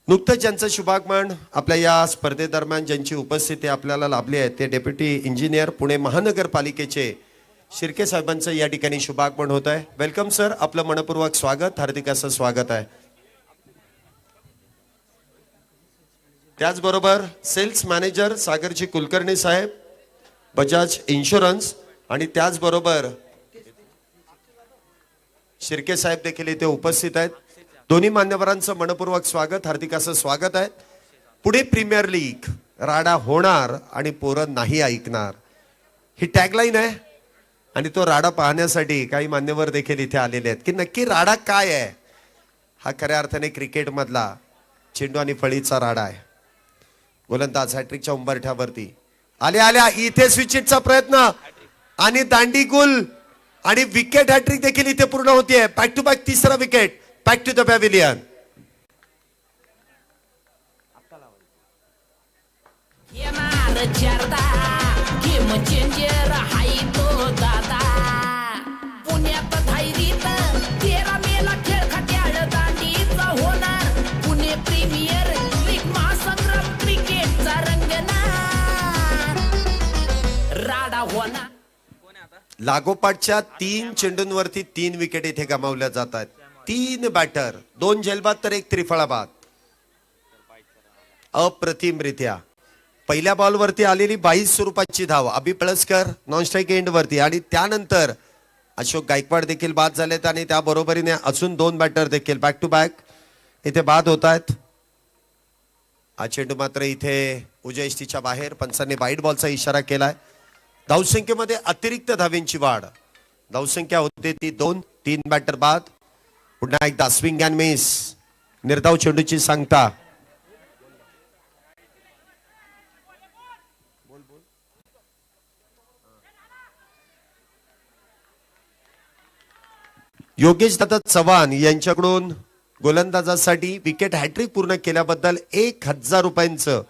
नुकतंच ज्यांचं शुभागमन आपल्या या स्पर्धेदरम्यान ज्यांची उपस्थिती आपल्याला लाभली आहे ते डेप्युटी इंजिनियर पुणे महानगरपालिकेचे शिर्के साहेबांचं या ठिकाणी शुभागमन होत आहे. वेलकम सर, आपलं मनपूर्वक स्वागत, हार्दिक असं स्वागत आहे. त्याचबरोबर सेल्स मॅनेजर सागरजी कुलकर्णी साहेब, बजाज इन्शुरन्स, आणि त्याचबरोबर शिर्के साहेब देखील इथे उपस्थित आहेत. दोन्ही मान्यवरांचं मनपूर्वक स्वागत, हार्दिक असं स्वागत आहे. पुढे प्रीमियर लीग, राडा होणार आणि पोरं नाही ऐकणार, ही टॅगलाईन आहे. आणि तो राडा पाहण्यासाठी काही मान्यवर देखील इथे आलेले आहेत की नक्की राडा काय आहे. हा खऱ्या अर्थाने क्रिकेट मधला चेंडू आणि फळीचा राडा आहे. गोलंदाज हॅट्रिकच्या उंबरठ्यावरती आल्या इथे स्विचिटचा प्रयत्न आणि दांडी गुल आणि विकेट हॅट्रिक देखील इथे पूर्ण होतीये. बॅक टू बॅक तिसरा wicket, back to the pavilion. येणार चारदा गेम चेंजर हाय तो दादा. पुण्यात धायरीत 13 मेला खेळ खट्याळ दांडीचा होणार. पुणे प्रीमियर लीग महासंग्राम क्रिकेटचा रंगणार. राडा होणार. लागोपाठच्या 3 चेंडूंवरती 3 विकेट इथे गमावल्या जातात. 3 बॅटर, 2 झेलबाद तर 1 त्रिफळाबाद. अप्रतिमरित्या पहिल्या बॉलवरती आलेली 22 स्वरूपाची धाव अभि पळसकर नॉन स्ट्राईक एंड वरती, आणि त्यानंतर अशोक गायकवाड देखील बाद झालेत आणि त्या बरोबरीने अजून 2 बॅटर देखील बॅक टू बॅक इथे बाद होत आहेत. हा चेंडू मात्र इथे उजय इष्टीच्या बाहेर, पंचांनी वाईट बॉलचा इशारा केलाय. धावसंख्येमध्ये अतिरिक्त धावेंची वाढ, धावसंख्या होते ती 2, 3 बॅटर बाद. पुन्हा एकदा स्विंग अँड मिस, निर्धाव चेंडूची सांगता. योगेश दादा चव्हाण यांच्याकडून गोलंदाजासाठी विकेट हॅट्रिक पूर्ण केल्याबद्दल 1000 रुपयांचं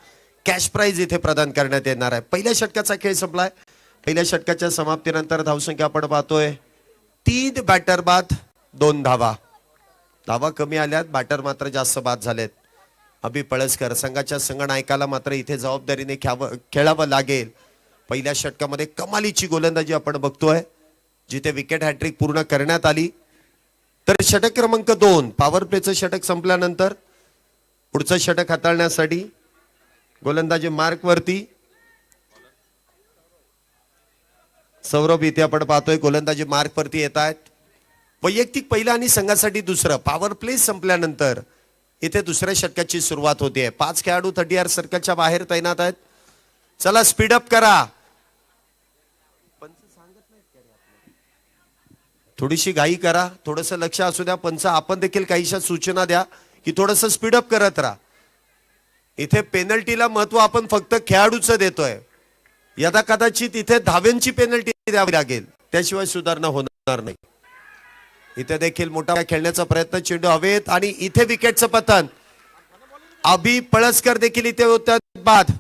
कॅश प्राइज इथे प्रदान करण्यात येणार आहे. पहिल्या षटकाचा खेळ संपलाय. पहिल्या षटकाच्या समाप्तीनंतर धावसंख्या आपण पाहतोय 3 बॅटर बाद 2 धावा. धावा कमी आल्यात, बॅटर मात्र जास्त बाद झालेत. अभि पळसकर संघाच्या संघनायकाला मात्र इथे जबाबदारीने खेळावं लागेल. पहिल्या षटकामध्ये कमालीची गोलंदाजी आपण बघतोय, जिथे विकेट हॅट्रिक पूर्ण करण्यात आली. तर षटक क्रमांक 2, पॉवर प्लेचं षटक संपल्यानंतर पुढचं षटक हाताळण्यासाठी गोलंदाजी मार्क वरती सौरभ इथे आपण पाहतोय. गोलंदाजी मार्क वरती येत आहेत. वैयक्तिक पहिला आणि संघासाठी दुसरं पॉवर प्ले संपल्यानंतर इथे दुसऱ्या षटकाची सुरुवात होते. 5 खेळाडू 30 सर्कलच्या बाहेर तैनात आहेत. चला स्पीडअप करा. थोडीशी घाई करा, थोडस लक्ष असू द्या. पंच आपण देखील काहीशा सूचना द्या की थोडस स्पीडअप करत राहा. इथे पेनल्टीला महत्व आपण फक्त खेळाडूचं देतोय. यदा कदाचित इथे धाव्यांची पेनल्टी द्यावी लागेल, त्याशिवाय सुधारणा होणार नाही. इथे देखील मोठा खेळण्याचा प्रयत्न, चेंडू हवेत आणि इथे विकेटचं पतन. अभि पळसकर देखील इथे होतात बाद.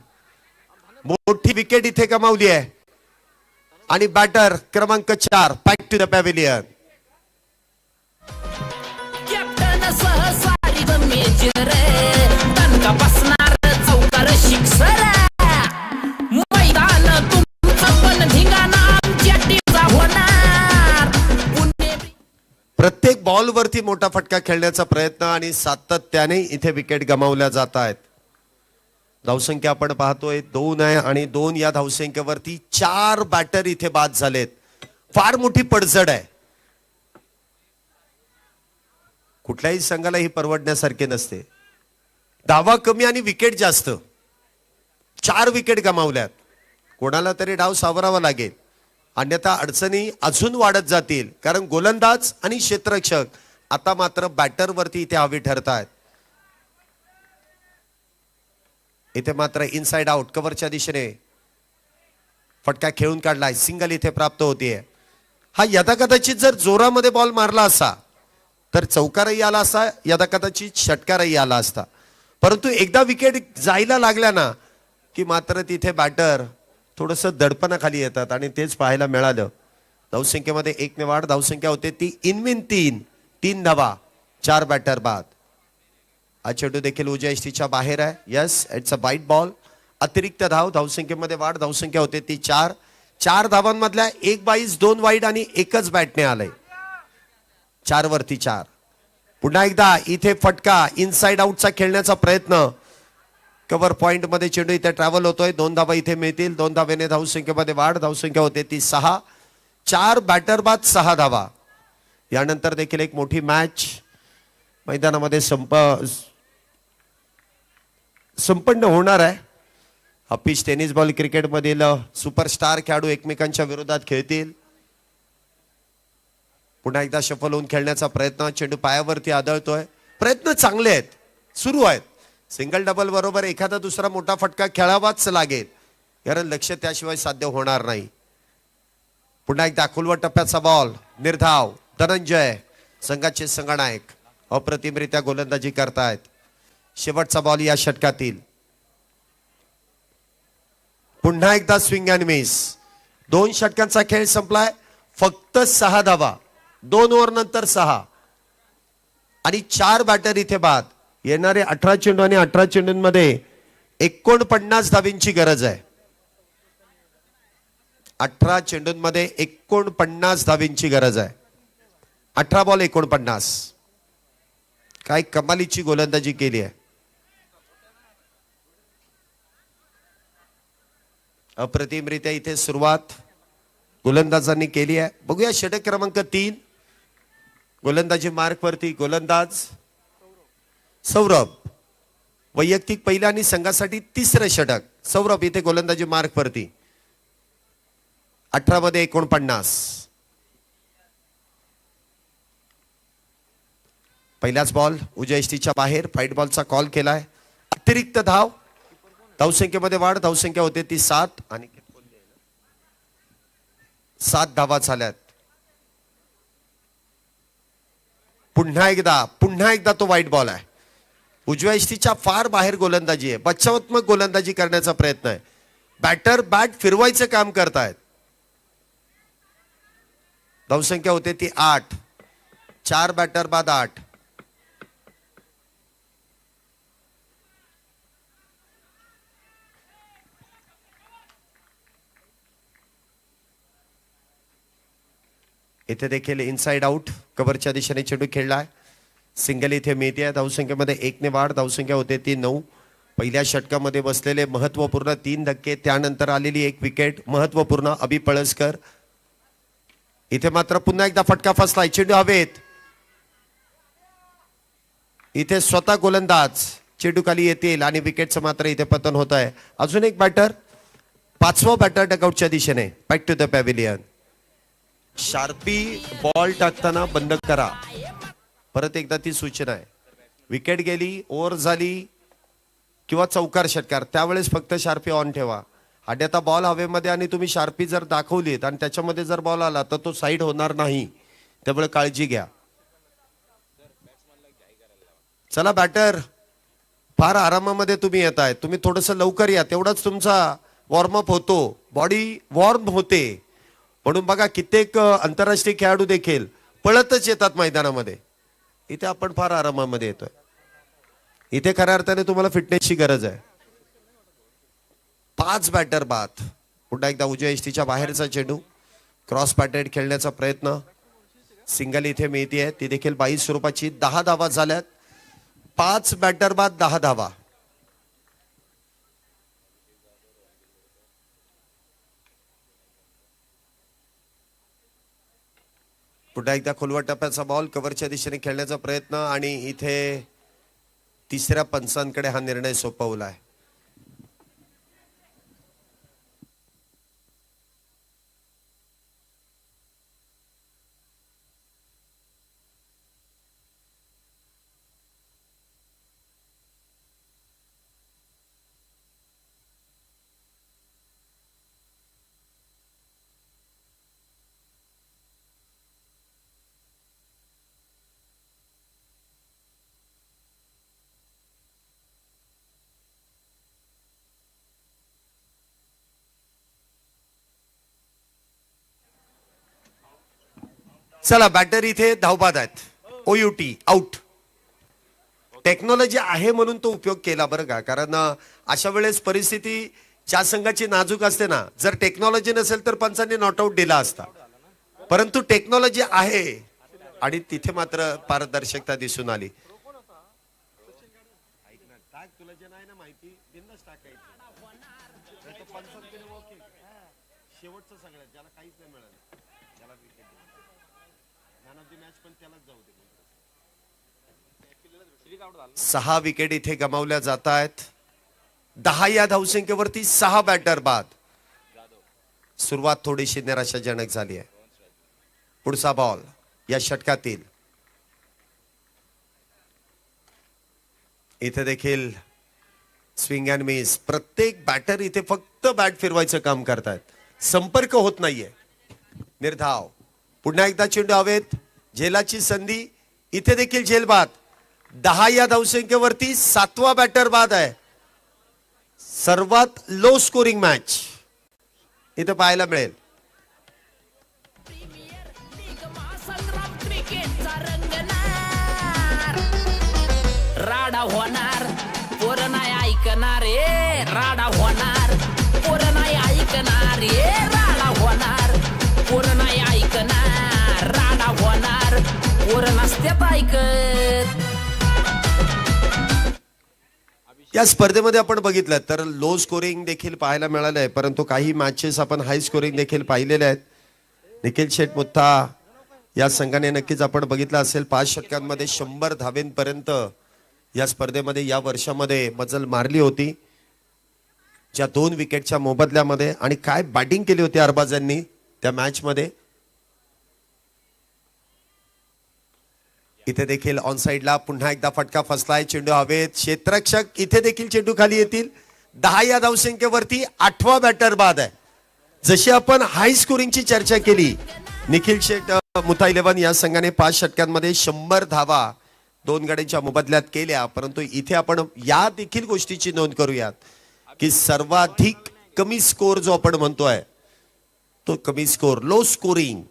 मोठी विकेट इथे गमावली आहे. आणि बॅटर क्रमांक 4 back to the pavilion. Captain सहसारी मेजर दणका बसणार चौकार शिक्सर. मैदान तुमचं पण धिंगाणा आमच्या टीमचा होणार. पुणे प्रत्येक बॉल वरती मोठा फटका खेळण्याचा प्रयत्न आणि सातत्याने इथे विकेट गमावल्या जात आहेत. धावसंख्या आपण पाहतोय 2 आहे आणि 2 या धावसंख्येवरती 4 बॅटर इथे बाद झालेत. फार मोठी पडझड आहे. कुठल्याही संघाला ही परवडण्यासारखे नसते. धावा कमी आणि विकेट जास्त. 4 विकेट गमावल्यात. कोणाला तरी डाव सावरावा लागेल, अन्यथा अडचणी अजून वाढत जातील. कारण गोलंदाज आणि क्षेत्ररक्षक आता मात्र बॅटर वरती इथे हवी ठरतायत. इथे मात्र इनसाइड आउट कव्हरच्या दिशेने फटका खेळून काढलाय, सिंगल इथे प्राप्त होतीये. हा यदाकदाचित जर जोरामध्ये बॉल मारला असा तर चौकारही आला असता, यदाकदाचित षटकारही आला असता. परंतु एकदा विकेट जायला लागल्या ना की मात्र तिथे बॅटर थोडस दडपणाखाली येतात आणि तेच पाहायला मिळालं. धावसंख्येमध्ये 1 ने वाढ. धावसंख्या होते ती इनविन 3 धावा 4 बॅटर बाद. हा चेंडू देखील उजव्या यष्टीच्या बाहेर आहे. यस, इट्स अ वाईट बॉल. अतिरिक्त धाव. धावसंख्येमध्ये वाढ. धावसंख्या होते ती 4 धावांमधल्या 1 22 2 वाईड आणि एकच बॅटने आलंय. 4 वरती 4. पुन्हा एकदा इथे फटका इनसाइड आउटचा खेळण्याचा प्रयत्न. कव्हर पॉइंट मध्ये चेंडू इथे ट्रॅव्हल होतोय. 2 धावा इथे मिळतील. 2 धावेने धावसंख्येमध्ये वाढ. धावसंख्या होते ती 6. 4 बॅटर बाद 6 धावा. यानंतर देखील एक मोठी मॅच मैदानामध्ये संपन्न होणार आहे. हा पिच टेनिस बॉल क्रिकेट मधील सुपरस्टार खेळाडू एकमेकांच्या विरोधात खेळतील. पुन्हा एकदा शफल होऊन खेळण्याचा प्रयत्न. चेंडू पायावरती आदळतोय. प्रयत्न चांगले आहेत, सुरू आहेत. सिंगल डबल बरोबर एखादा दुसरा मोठा फटका खेळावाच लागेल, कारण लक्ष त्याशिवाय साध्य होणार नाही. पुन्हा एकदा खोलवर टप्प्याचा बॉल. निर्धाव. धनंजय संघाचे संघनायक अप्रतिमरित्या गोलंदाजी करतायत. शेवटचा बॉल या षटकातील. पुन्हा एकदा स्विंग अँड मिस. 2 षटकांचा खेळ संपलाय. फक्त 6 धावा. 2 ओव्हर नंतर 6 आणि 4 बॅटर इथे बाद. येणारे 18 चेंडू आणि 18 चेंडूंमध्ये 49 धावींची गरज आहे. 18 चेंडूंमध्ये 49 धावींची गरज आहे. 18 बॉल 49. काय कमालीची गोलंदाजी केली आहे. अप्रतिमरित्या इथे सुरुवात गोलंदाजांनी केली आहे. बघूया षटक क्रमांक 3. गोलंदाजी मार्क वरती गोलंदाज सौरभ. वैयक्तिक पहिला आणि संघासाठी 3रं षटक. सौरभ इथे गोलंदाजी मार्क वरती. 18 मध्ये 49. पहिलाच बॉल उजव्या यष्टीच्या बाहेर. फाईट बॉलचा कॉल केलाय. अतिरिक्त धाव. धावसंख्येमध्ये वाढ. धावसंख्या होते ती 7 आणि 7 धावा झाल्यात. पुन्हा एकदा तो वाईट बॉल आहे. उजव्या यष्टीच्या फार बाहेर गोलंदाजी आहे. बचावात्मक गोलंदाजी करण्याचा प्रयत्न आहे. बॅटर बॅट फिरवायचं काम करतायत. धावसंख्या होते ती 8. 4 बॅटर बाद 8. इथे देखील इनसाइड आउट. कव्हरच्या दिशेने चेंडू खेळलाय. सिंगल इथे मिळते. धावसंख्येमध्ये 1 ने वाढ. धावसंख्या होते ती 9. पहिल्या षटकामध्ये बसलेले महत्वपूर्ण 3 धक्के, त्यानंतर आलेली 1 विकेट. महत्वपूर्ण अभि पळसकर. इथे मात्र पुन्हा एकदा फटका फसलाय. चेंडू हवेत. इथे स्वतः गोलंदाज चेंडू खाली येतील आणि विकेटचं मात्र इथे पतन होत आहे. अजून एक बॅटर. 5वा बॅटर डगआउटच्या दिशेने. Back to the pavilion. शार्पी बॉल टाकताना बंद करा. परत एकदा ती सूचना आहे. विकेट गेली, ओव्हर झाली किंवा चौकार षटकार, त्यावेळेस फक्त शार्पी ऑन ठेवा. आणि आता बॉल हवेमध्ये आणि तुम्ही शार्पी जर दाखवलीत आणि त्याच्यामध्ये जर बॉल आला तर तो साईड होणार नाही, त्यामुळे काळजी घ्या. चला बॅटर, फार आरामामध्ये तुम्ही येताय. तुम्ही थोडस लवकर या, तेवढाच तुमचा वॉर्मअप होतो, बॉडी वॉर्म होते. म्हणून बघा कित्येक आंतरराष्ट्रीय खेळाडू देखील पळतच येतात मैदानामध्ये. इथे आपण फार आरामामध्ये येतोय. इथे खऱ्या अर्थाने तुम्हाला फिटनेसची गरज आहे. 5 बॅटर बाद. पुन्हा एकदा उजव्या यष्टीच्या बाहेरचा चेंडू. क्रॉस पॅटेड खेळण्याचा प्रयत्न. सिंगल इथे मिळतीये, ती देखील 22 स्वरूपाची. 10 धावा झाल्यात. 5 बॅटर बाद 10 धावा. पुन्हा एकदा खोलवर टप्प्याचा बॉल. कव्हरच्या दिशेने खेळण्याचा प्रयत्न आणि इथे 3ऱ्या पंचांकडे हा निर्णय सोपवलाय. चला बॅटर इथे धावबाद आहेत. OUT out. टेक्नॉलॉजी आहे म्हणून तो उपयोग केला बरं का, कारण अशा वेळेस परिस्थिती ज्या संघाची नाजूक असते ना, जर टेक्नॉलॉजी नसेल तर पंचांनी नॉट आउट दिला असता, परंतु टेक्नॉलॉजी आहे आणि तिथे मात्र पारदर्शकता दिसून आली. सहा विकेट इथे गमावल्या जात आहेत. 10 या धावसंख्येवरती 6 बॅटर बाद. सुरुवात थोडीशी निराशाजनक झाली आहे. पुढचा बॉल या षटकातील. इथे देखील स्विंग अँड मिस. प्रत्येक बॅटर इथे फक्त बॅट फिरवायचं काम करतायत, संपर्क होत नाहीये. निर्धाव. पुन्हा एकदा चेंडू हवेत. झेलाची संधी. इथे देखील झेल बाद. 10 या धावसंख्येवरती 7वा बॅटर बाद आहे. सर्वात लो स्कोरिंग मॅच इथे पाहायला मिळेल. प्रीमियर लीग महासंग्राम क्रिकेटचा रंगणार. राडा होणार, पोरं नाही ऐकणार रे. राडा होणार, पोरं नाही ऐकणार रे. राडा होणार, पोरं नाही ऐकणार. राडा होणार, पोरं नसत्यात ऐकत. या स्पर्धेमध्ये आपण बघितलं तर लो स्कोरिंग देखील पाहायला मिळालं आहे, परंतु काही मॅचेस आपण हाय स्कोरिंग देखील पाहिलेले आहेत. निखिल शेठ मुत्ता या संघाने नक्कीच आपण बघितलं असेल 5 षटकांमध्ये 100 धावेंपर्यंत या स्पर्धेमध्ये या वर्षामध्ये मजल मारली होती, ज्या 2 विकेटच्या मोबदल्यामध्ये. आणि काय बॅटिंग केली होती अरबाजांनी त्या मॅच मध्ये. इथे देखील ऑन साइडला पुन्हा एकदा फटका फसलाय. चेंडू हवेत. क्षेत्ररक्षक इथे देखील चेंडू खाली येतील. 10 या धावसंख्येवरती 8वा बॅटर बाद आहे. जशी आपण हाय स्कोरिंगची चर्चा केली, निखिल शेठ मुथा 11 या संघाने 5 षटकांमध्ये 100 धावा 2 गड्यांच्या मोबदल्यात केल्या, परंतु इथे आपण या देखील गोष्टीची नोंद करूयात की सर्वाधिक कमी स्कोर जो आपण म्हणतोय तो कमी स्कोर, लो स्कोरिंग.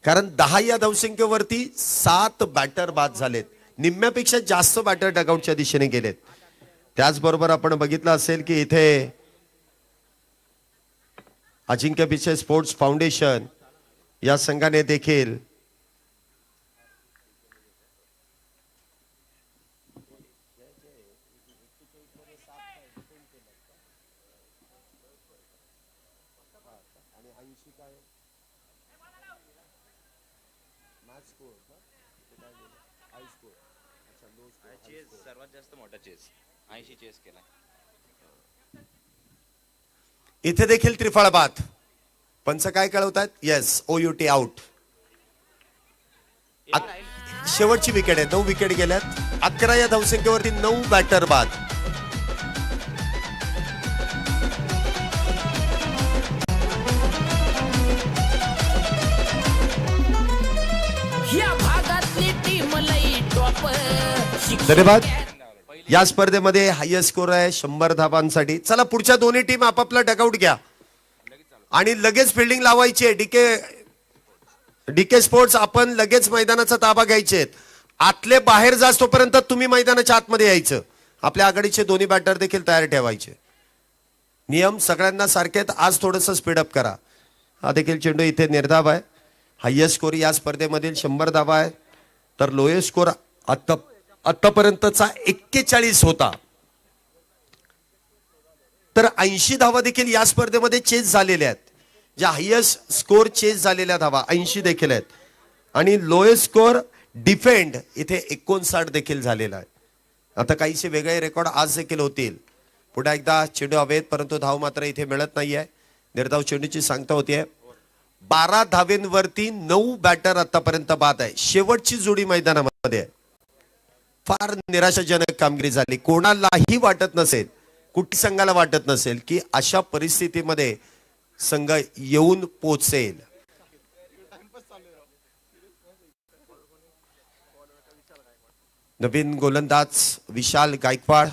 कारण 10 या धावसंख्येवरती 7 बॅटर बाद झालेत. निम्म्यापेक्षा जास्त बॅटर डगआउटच्या दिशेने गेलेत. त्याचबरोबर आपण बघितलं असेल की इथे अजिंक्य भिसे स्पोर्ट्स फाउंडेशन या संघाने देखील सर्वात जास्त मोठा चेस 80 चेस केला. इथे देखील त्रिफळ बाद. पंच काय कळवतात? Yes, OUT out. शेवटची विकेट आहे. 9 विकेट गेल्यात. 11 या धावसंख्येवरती 9 बॅटर बाद. या भागातली टीम लई टॉप. धन्यवाद. या स्पर्धेमध्ये हायएस्ट स्कोर आहे 100 धावांसाठी. चला पुढच्या दोन्ही टीम आपापला डगआउट घ्या आणि लगेच फिल्डिंग लावायची आहे. डीके स्पोर्ट्स आपण लगेच मैदानाचा ताबा घ्यायचे. आतले बाहेर जास तोपर्यंत तुम्ही मैदानाच्या आतमध्ये यायचं. आपल्या आघाडीचे दोन्ही बॅटर देखील तयार ठेवायचे. नियम सगळ्यांना सारखे आहेत. आज थोडंसं स्पीडअप करा. हा देखील चेंडू इथे निर्धाव आहे. हायएस्ट स्कोर या स्पर्धेमधील 100 धावा आहे, तर लोएस्ट स्कोर आतापर्यंतचा 41 होता. तर 80 धावा देखील या स्पर्धेमध्ये चेस झालेल्या आहेत. ज्या हायएस्ट स्कोर चेस झालेल्या धावा 80 देखील आहेत आणि लोएस्ट स्कोर डिफेंड इथे 59 देखील झालेला आहे. आता काहीसे वेगळे रेकॉर्ड आज देखील होतील. पुन्हा एकदा चेंडू हवेत, परंतु धाव मात्र इथे मिळत नाहीये. निर्धाव चेंडूची सांगता होतीये. 12 धावेंवरती 9 बॅटर आतापर्यंत बाद आहे. शेवटची जोडी मैदानामध्ये आहे. फार निराशाजनक कामगिरी झाली. कोणालाही वाटत नसेल, कुठल्या संघाला वाटत नसेल की अशा परिस्थितीमध्ये संघ येऊन पोहोचेल. नवीन गोलंदाज विशाल गायकवाड.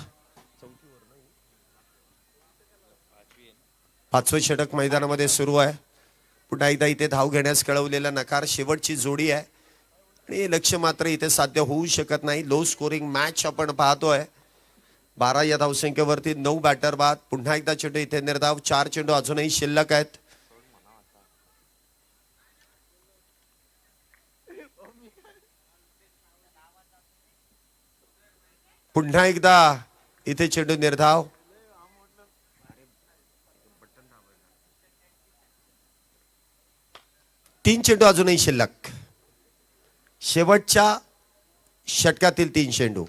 5वे षटक मैदानामध्ये सुरू आहे. पुन्हा एकदा इथे धाव घेण्यास कळवलेला नकार. शेवटची जोडी आहे. आणि लक्ष्य मात्र इथे साध्य होऊ शकत नाही. लो स्कोरिंग मॅच आपण पाहतोय. 12 या धावसंख्येवरती 9 बॅटर बाद. पुन्हा एकदा चेंडू इथे निर्धाव. 4 चेंडू अजूनही शिल्लक आहेत. पुन्हा एकदा इथे चेंडू निर्धाव. तीन चेंडू अजूनही शिल्लक. शेवटच्या षटकातील 3 चेंडू.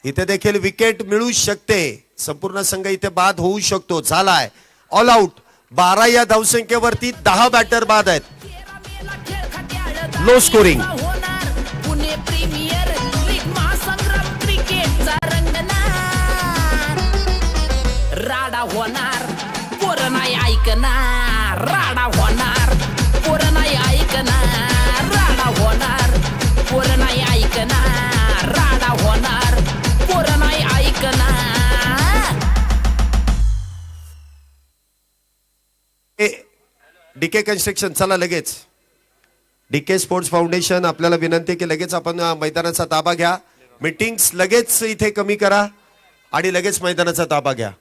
इथे देखील विकेट मिळू शकते. संपूर्ण संघ इथे बाद होऊ शकतो. झालाय ऑल आउट. 12 या धावसंख्येवरती 10 बॅटर बाद आहेत. Low scoring. Pune premier league महासंग्राम क्रिकेटचा रंगणार. राडा होणार पोरं नाही ऐकणार. राडा होणार पोरं नाही ऐकणार. राडा होणार पोरं नाही ऐकणार. राडा होणार पोरं नाही ऐकणार. डीके कन्स्ट्रक्शन चला लगेच. डीके स्पोर्ट्स फाउंडेशन आपल्याला विनंती की लगेच आपण मैदानाचा ताबा घ्या. मीटिंग्स लगेच इथे कमी करा आणि लगेच मैदानाचा ताबा घ्या.